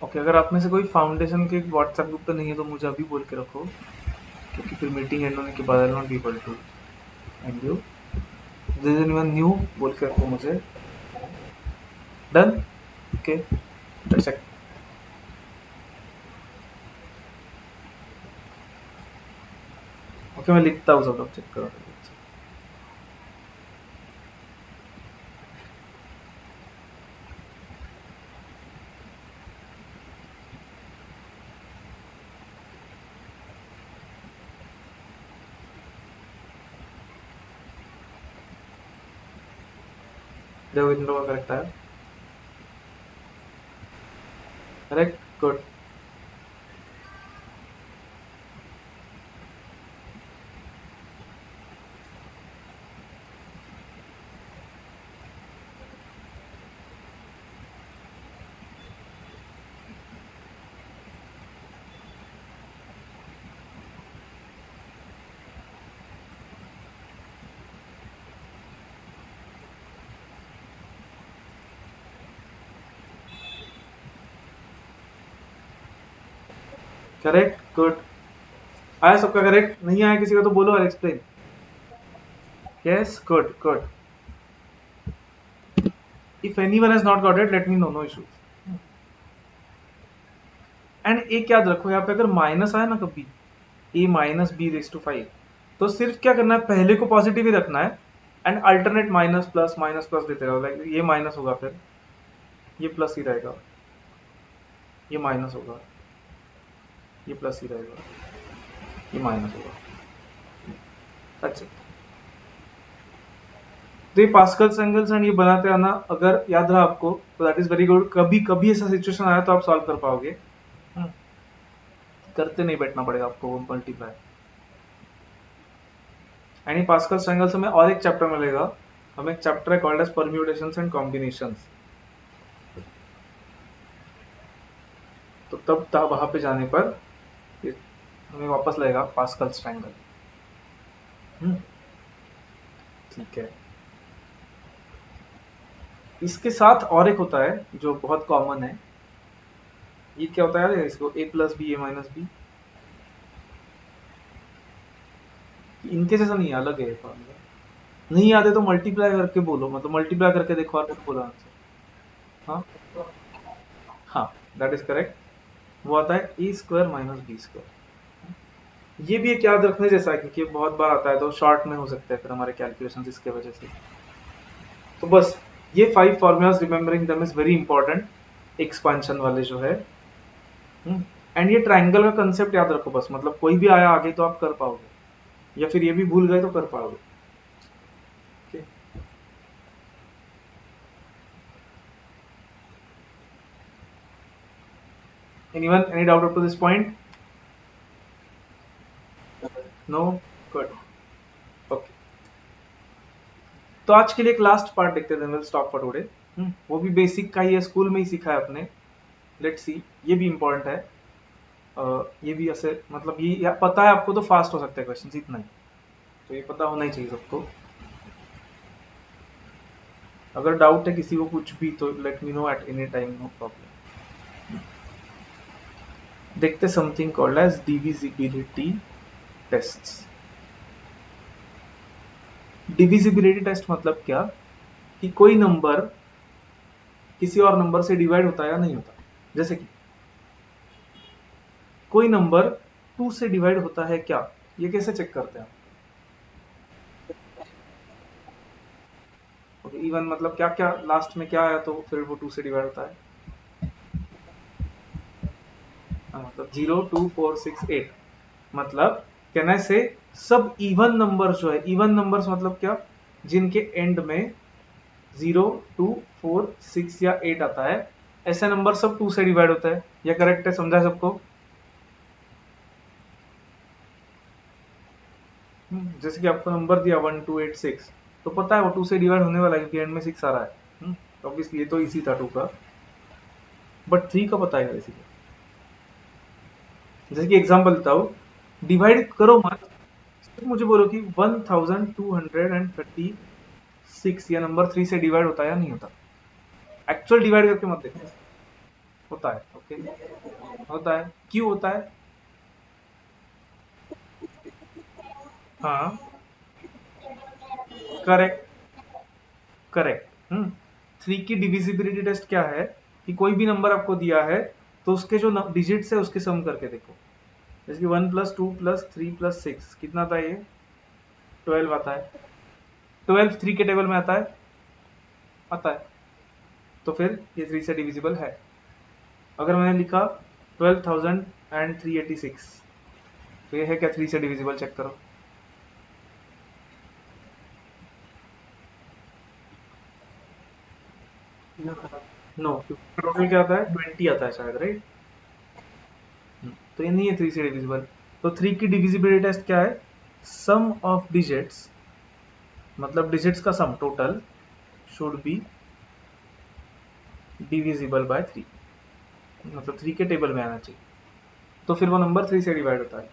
Okay, अगर आप में से कोई फाउंडेशन के व्हाट्सएप ग्रुप पे नहीं है तो मुझे अभी बोल के रखो, क्योंकि फिर मीटिंग एंड होने के बाद I not be able to end you. This is anyone new, बोल के रखो मुझे। Done, okay, that's it. Okay, मैं लिखता हूँ, सब लोग चेक करो। देवेंद्र का करेक्ट है, करेक्ट, गुड। Correct, good. आया सबका करेक्ट? नहीं आया किसी का तो बोलो, I explain. Yes, good good. If anyone has not got it let me know, no issues. And एक याद रखो, यहाँ पे अगर माइनस आया ना कभी, a minus B raise to 5, तो सिर्फ क्या करना है, पहले को पॉजिटिव ही रखना है, एंड अल्टरनेट माइनस प्लस देते रहो। लाइक ये माइनस होगा, फिर ये प्लस ही रहेगा, ये माइनस होगा, ये प्लस ही रहेगा, ये माइनस होगा, दैट्स इट। तो ये पास्कल्स एंगल्स एंड ये बनाते आना, अगर याद रहा आपको तो दैट इज वेरी गुड। कभी कभी ऐसा सिचुएशन आया तो आप सॉल्व कर पाओगे। करते नहीं बैठना पड़ेगा आपको वो मल्टीप्लाई। एंड पास्कल ट्रायंगल से हमें और एक चैप्टर मिलेगा, हमें एक चैप्टर है called as permutations and combinations. तो तब वहां पे जाने पर हमें वापस लगेगा पास्कल ट्रायंगल। ठीक है। इसके साथ और एक होता है जो बहुत कॉमन है, ये क्या होता है इसको a plus B A minus B, इनके जैसा नहीं है, अलग है फॉर्मूला। नहीं आते तो मल्टीप्लाई करके बोलो, मतलब मल्टीप्लाई करके देखो और फिर बोलो आंसर। हाँ हाँ, दैट इज करेक्ट। वो आता है A square minus B square. ये भी एक याद रखने जैसा है क्योंकि ये बहुत बार आता है तो शॉर्ट में हो सकता है फिर हमारे कैलकुलेशन इसके वजह से। तो बस ये 5 formulas remembering them is very important expansion वाले जो है। एंड ये ट्राइंगल का कंसेप्ट याद रखो बस, मतलब कोई भी आया आगे तो आप कर पाओगे, या फिर ये भी भूल गए तो कर पाओगे। Okay? Anyone, any doubt up to this point? No? Good. Okay. तो आज के लिए एक लास्ट पार्ट देखते हैं, विल स्टॉप फॉर टुडे। वो भी बेसिक का ही है, स्कूल में ही सीखा है अपने। लेट्स सी, ये भी इंपॉर्टेंट है। ये भी ऐसे मतलब ये पता है आपको तो फास्ट हो सकते हैं क्वेश्चन, इतना ही तो ये पता होना ही चाहिए सबको। अगर डाउट है किसी को कुछ भी तो let me know at any time, no problem. देखते something called as divisibility tests. Divisibility test मतलब क्या, कि कोई नंबर किसी और नंबर से डिवाइड होता है या नहीं होता। जैसे कि कोई नंबर 2 से डिवाइड होता है क्या, ये कैसे चेक करते हैं। इवन मतलब क्या क्या लास्ट में क्या आया तो फिर वो 2 से डिवाइड होता है। मतलब 0 2 4 6 8, मतलब कैन आई से सब इवन नंबर जो है, इवन नंबर्स मतलब क्या, जिनके एंड में 0 2 4 6 या 8 आता है, ऐसे नंबर सब 2 से डिवाइड होता है। ये करेक्ट है, समझा सबको। जैसे कि आपको नंबर दिया 1 2 8 6, तो पता है वो 2 से डिवाइड होने वाला है क्योंकि एंड में 6 आ रहा है। तो ऑब्वियसली ये तो इसी था 2 का, बट 3 का पता है इसीलिए। जैसे कि एग्जांपल देता हूँ, डिवाइड करो मत, सिर्फ मुझे बोलो कि 1236 या नंबर 3 से डिवाइड होता है या नहीं होता। एक्चुअल डिवाइड करके मत देखो। होता है, ओके, होता है। क्यों होता है। हाँ, करेक्ट करेक्ट। 3 की डिविजिबिलिटी टेस्ट क्या है, कि कोई भी नंबर आपको दिया है तो उसके जो डिजिट्स है उसके सम करके देखो। जैसे कि 1 प्लस 2 प्लस 3 प्लस 6 कितना आता है, ये 12 आता है। 12 3 के टेबल में आता है, आता है, तो फिर ये 3 से डिविजिबल है। अगर मैंने लिखा 12,386, तो ये है क्या 3 से डिविजिबल, चेक करो। नो, टोटल क्या आता है 20 आता है शायद, राइट। तो ये नहीं है 3 से डिविजिबल। तो 3 की डिविजिबिलिटी टेस्ट क्या है, सम ऑफ डिजिट्स, मतलब डिजिट्स का sum total should be divisible bye 3, मतलब 3 के टेबल में आना चाहिए, तो फिर वो नंबर 3 से डिवाइड होता है।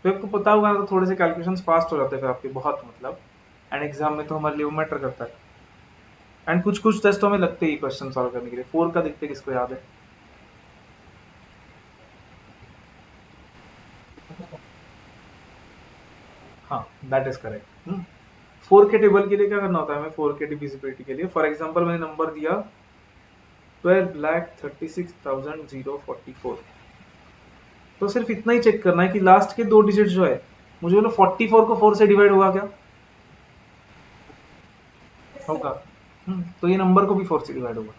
तो आपको पता होगा ना, तो थोड़े से कैलकुलेशन फास्ट हो जाते हैं फिर आपके बहुत, मतलब एंड एग्जाम में तो हमारे लिए वो मैटर करता है। एंड कुछ कुछ टेस्टों में लगते ही क्वेश्चन सॉल्व करने के लिए। 4 का देखते किसको याद है। हाँ, दैट इज करेक्ट। 4 के टेबल के लिए क्या करना होता है हमें, 4 के डिविजिबिलिटी के लिए, फॉर एग्जांपल मैंने नंबर दिया 12,36,044, तो सिर्फ इतना ही चेक करना है कि लास्ट के 2 डिजिट जो है, मुझे बोलो 44 को 4 से डिवाइड होगा क्या, होगा। तो ये नंबर को भी 4 से डिवाइड होगा।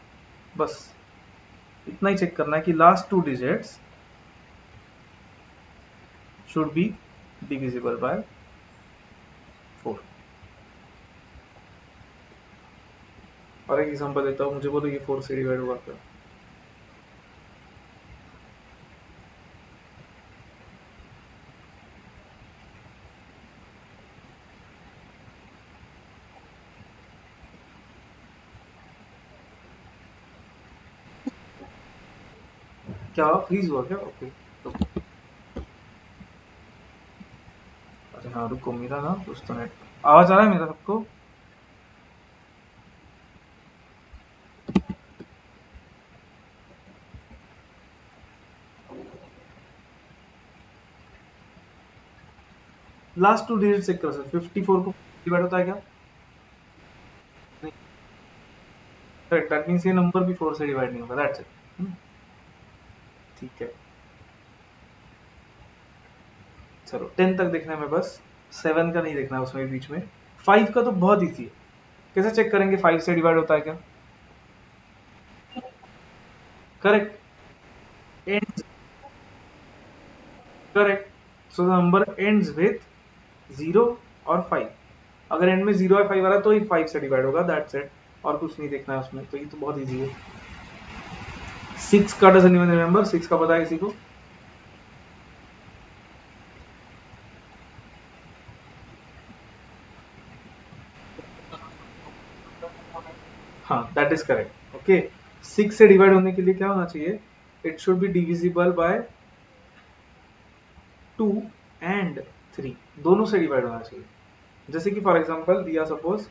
बस इतना ही चेक करना है कि last 2 digits should be divisible bye 4। और एक एग्जांपल देता हूँ, मुझे बोलो ये 4 से डिवाइड होगा क्या। क्या फ्रीज हुआ क्या? ओके तो अरे हाँ रुको, मेरा ना कुछ तो नेट आवाज आ रहा है मेरा सबको? लास्ट टू डिजिट चेक करो सर, 54 को डिवाइड होता है क्या? नहीं, करेक्ट, दैट मींस ये नंबर भी 4 से डिवाइड नहीं होगा, दैट्स इट। ठीक है, चलो 10 तक देखना है मैं बस, 7 का नहीं देखना है उसमें बीच में। 5 का तो बहुत इजी है, कैसे चेक करेंगे 5 से डिवाइड होता है क्या? Correct, and, correct, so the number ends with 0 और 5। अगर एंड में 0 और 5 आ रहा है तो ही 5 से डिवाइड होगा, दैट्स इट, और कुछ नहीं देखना है उसमें, तो ये तो बहुत इजी है। 6 का डजंट इवन रिमेंबर, 6 का पता है किसी को? हाँ दैट इज करेक्ट। ओके, 6 से डिवाइड होने के लिए क्या होना चाहिए? It should be divisible bye 2 and 3, दोनों से डिवाइड होना चाहिए। जैसे कि फॉर एग्जांपल दिया सपोज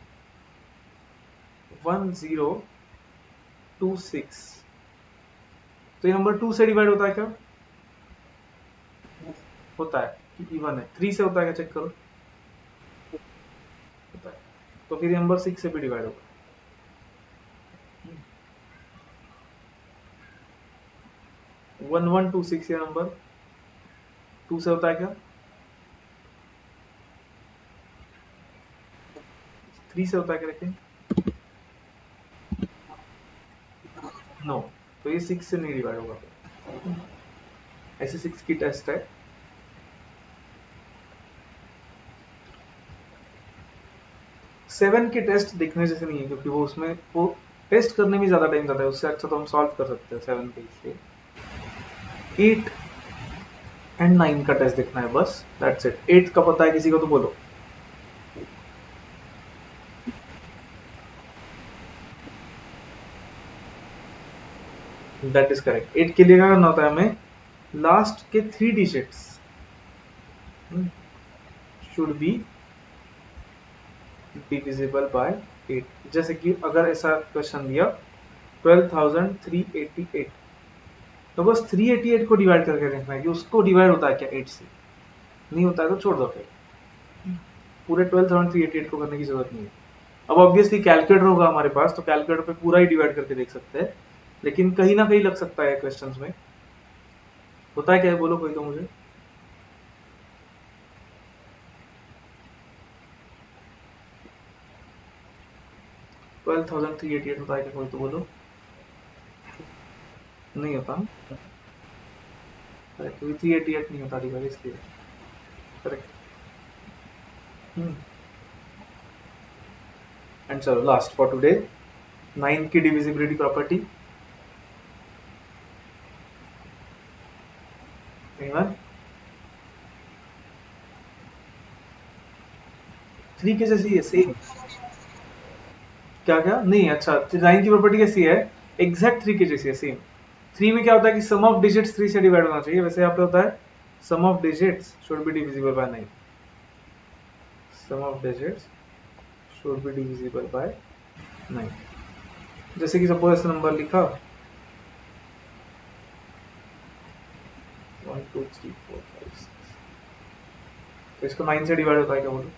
1026, तो ये नंबर 2 से डिवाइड होता है क्या? होता है कि इवन है? 3 से होता है क्या, चेक करो। होता है, तो फिर ये नंबर 6 से भी डिवाइड होगा। 1126 ये नंबर 2 से होता है क्या? 3 से होता है क्या, लेकिन नो, तो ये 6 से नहीं डिवाइड होगा। ऐसे 6 की टेस्ट है। 7 की टेस्ट देखने जैसे नहीं है, क्योंकि वो उसमें वो टेस्ट करने में ज्यादा टाइम जाता है, उससे अच्छा तो हम सॉल्व कर सकते हैं 7 के। इसलिए 8 एंड 9 का टेस्ट देखना है बस, दैट्स इट। 8 का पता है किसी को तो बोलो। That is correct. 8 के लिए क्या करना होता है हमें? लास्ट के 3 digits should be divisible bye 8। जैसे कि अगर ऐसा क्वेश्चन दिया 12,388, तो बस 388 को डिवाइड करके देखना है कि उसको डिवाइड होता है क्या 8 से। नहीं होता है तो छोड़ दो, फिर पूरे 12,388 को करने की जरूरत नहीं है। अब ऑब्वियसली कैलकुलेटर होगा हमारे पास, तो कैलकुलेटर पे पूरा ही डिवाइड करके देख सकते हैं, लेकिन कहीं ना कहीं लग सकता है क्वेश्चंस में। होता है क्या है, बोलो कोई तो मुझे। 12,388 होता है क्या, कोई तो बोलो। नहीं होता, करेक्ट, 388 नहीं होता डिवाइड, इसलिए करेक्ट। एंड चलो लास्ट फॉर टुडे, 9 की डिविजिबिलिटी प्रॉपर्टी। एनीवन? 3 के जैसी है सेम। क्या क्या नहीं, अच्छा 9 की प्रॉपर्टी कैसी है? एग्जैक्ट 3 के जैसी है, सेम। 3 में क्या होता है कि सम ऑफ डिजिट्स 3 से डिवाइड होना चाहिए, वैसे यहाँ पे होता है sum of digits should be divisible by 9। Sum of digits should be divisible by 9। जैसे कि सपोज ऐसा नंबर लिखा 1 2 3 4 5 6, तो इसको 9 से डिवाइड होता है क्या, बोलो।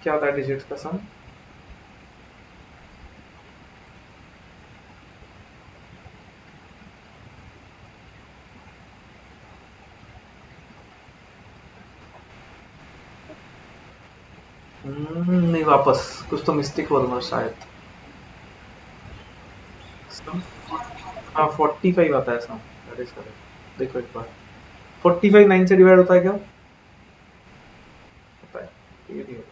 क्या होता है डिजिट्स का सम? नहीं, वापस कुछ तो मिस्टेक हुआ तुम्हारा शायद। सम, हाँ 45 आता है सम, दैट इज करेक्ट। देखो एक बार, 45 9 से डिवाइड होता है क्या? होता है, ये नहीं होता।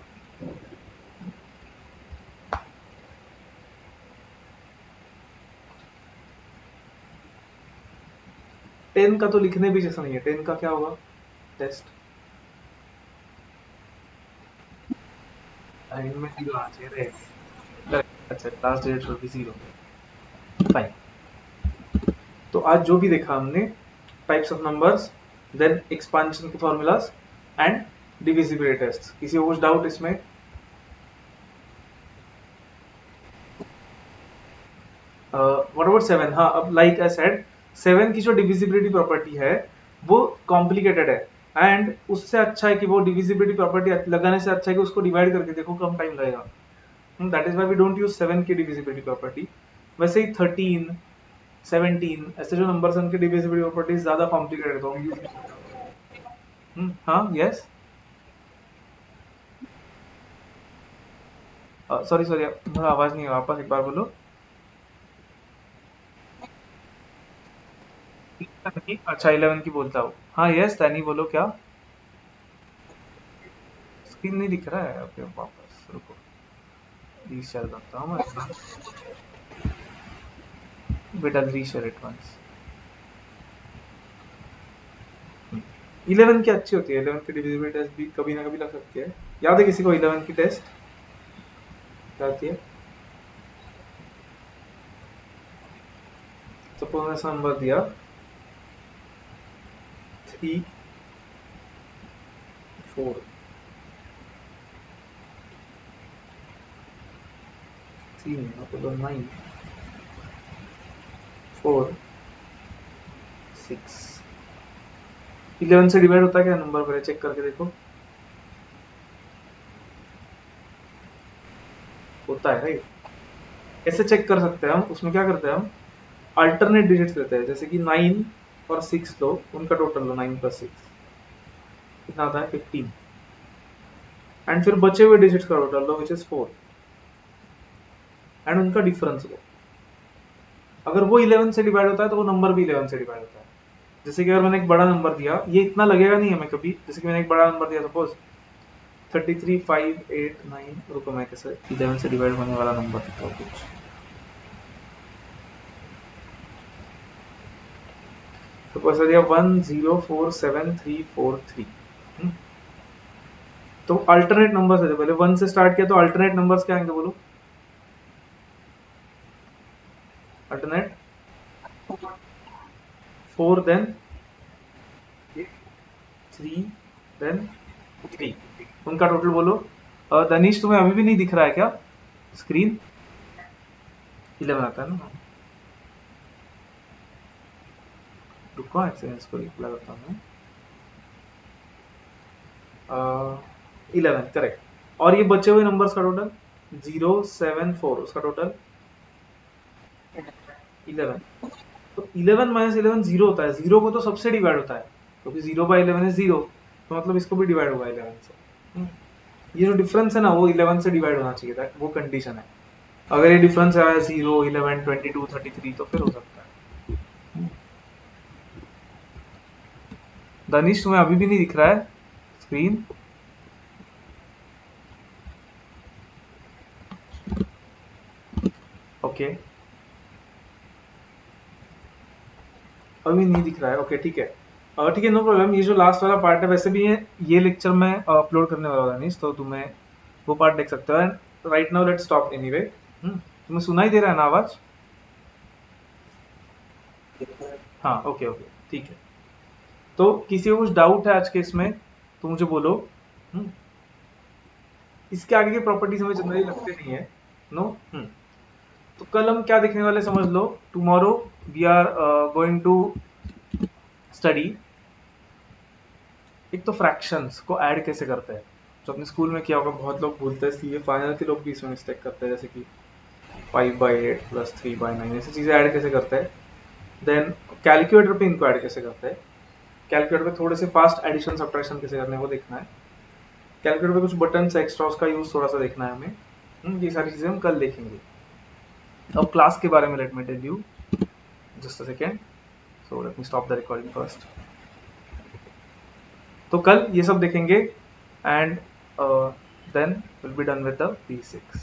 10 का तो लिखने भी जैसा नहीं है, 10 का क्या होगा टेस्ट? इनमें जीरो आना चाहिए रे। करेक्ट, अच्छा last digit should be zero. Fine. तो आज जो भी देखा हमने, types of numbers, then expansion के फॉर्मूलाज एंड डिविजिबिलिटी टेस्ट। किसी को कुछ डाउट इसमें? What about seven? हाँ, अब लाइक आई सेड, सेवन की जो डिविजिबिलिटी प्रॉपर्टी है वो कॉम्प्लिकेटेड है, एंड उससे अच्छा है कि वो डिविजिबिलिटी प्रॉपर्टी लगाने से अच्छा है कि उसको डिवाइड करके देखो, कम टाइम लगेगा। That is why we don't use seven की डिविजिबिलिटी प्रॉपर्टी। वैसे ही 13, 17 ऐसे जो नंबर्स हैं उनकी डिविजिबिलिटी प्रॉपर्टीज ज्यादा कॉम्प्लिकेटेड है, तो हम यूज। हाँ, यस। सॉरी सॉरी, मेरा आवाज नहीं है, वापस एक बार बोलो। अच्छा, 11 की बोलता हूँ। हाँ यस, तैनी बोलो क्या? स्क्रीन नहीं दिख रहा है? ओके, वापस रुको, रीशेयर करता हूँ मैं। बेटा रीशेयर इट वंस। 11 की अच्छी होती है, 11 की डिविजिबिलिटी टेस्ट भी कभी ना कभी लग सकती है। याद है किसी को 11 की टेस्ट क्या आती है? सपोज ऐसा नंबर दिया 3 4, 3 नहीं, 9 4 6। 11 से डिवाइड होता है क्या नंबर? पहले चेक करके देखो। होता है राइट। कैसे चेक कर सकते हैं हम? उसमें क्या करते हैं हम, अल्टरनेट डिजिट्स लेते हैं। जैसे कि 9 और 6 लो, उनका टोटल लो, 9 प्लस 6 कितना आता है? 15। एंड फिर बचे हुए डिजिट्स का total low, which is 4, and उनका डिफरेंस लो। अगर वो 11 से डिवाइड होता है तो वो नंबर भी 11 से डिवाइड होता है। जैसे कि अगर मैंने एक बड़ा नंबर दिया, ये इतना लगेगा नहीं हमें कभी, जैसे कि मैंने एक बड़ा नंबर दिया सपोज 33 5 8 9, रुको मैं कैसे 11 से डिवाइड होने वाला नंबर देता हूँ कुछ। सपोज दिया 10473343। तो अल्टरनेट नंबर्स है, पहले 1 से स्टार्ट किया, तो अल्टरनेट नंबर्स क्या आएंगे बोलो? अल्टरनेट 4, देन 3, देन 3, उनका टोटल बोलो। दनीश तुम्हें अभी भी नहीं दिख रहा है क्या स्क्रीन? 11 आता है ना? रुको ऐसे इसको रिप्लाई करता हूँ। 11 करेक्ट। और ये बचे हुए नंबर्स का टोटल 074, उसका टोटल 11। तो 11 माइनस 11 जीरो होता है, जीरो को तो सबसे डिवाइड होता है, क्योंकि 0/11 इज 0, तो मतलब इसको भी डिवाइड होगा 11 से। ये जो डिफरेंस है ना, वो 11 से डिवाइड होना चाहिए था, वो कंडीशन है। अगर ये डिफरेंस है 0 11 22 33, तो फिर हो सकता है। दानिश तुम्हें अभी भी नहीं दिख रहा है स्क्रीन? ओके, अभी नहीं दिख रहा है, ओके ठीक है। ठीक है, नो प्रॉब्लम। ये जो लास्ट वाला पार्ट है, वैसे भी ये लेक्चर मैं अपलोड करने वाला हूँ दानिश, तो तुम्हें वो पार्ट देख सकते हो। And right now let's stop anyway. तुम्हें सुनाई दे रहा है ना आवाज? हाँ, ओके ओके, ठीक है। तो किसी को कुछ डाउट है आज के इसमें तो मुझे बोलो। हम्म, इसके आगे की प्रॉपर्टीज हमें जनरली लगते नहीं है। नो। तो कल हम क्या देखने वाले समझ लो। Tomorrow we are going to study, एक तो फ्रैक्शंस को ऐड कैसे करते हैं, जो अपने स्कूल में किया होगा, बहुत लोग भूलते हैं, इसलिए फाइनल के लोग भी इसमें मिस्टेक करते हैं, जैसे कि 5/8 प्लस 3/9, ऐसी चीजें ऐड कैसे करते हैं। देन कैलकुलेटर पे इनको ऐड कैसे करते हैं, कैलकुलेटर पे थोड़े से फास्ट एडिशन सब्ट्रैक्शन कैसे करने हैं वो देखना है। कैलकुलेटर पे कुछ बटन एक्स्ट्रा, उसका यूज थोड़ा सा देखना है हमें। ये सारी चीजें हम कल देखेंगे। अब क्लास के बारे में let me tell you, just a second, so let me stop the recording first. तो कल ये सब देखेंगे, and then will be done with the P6।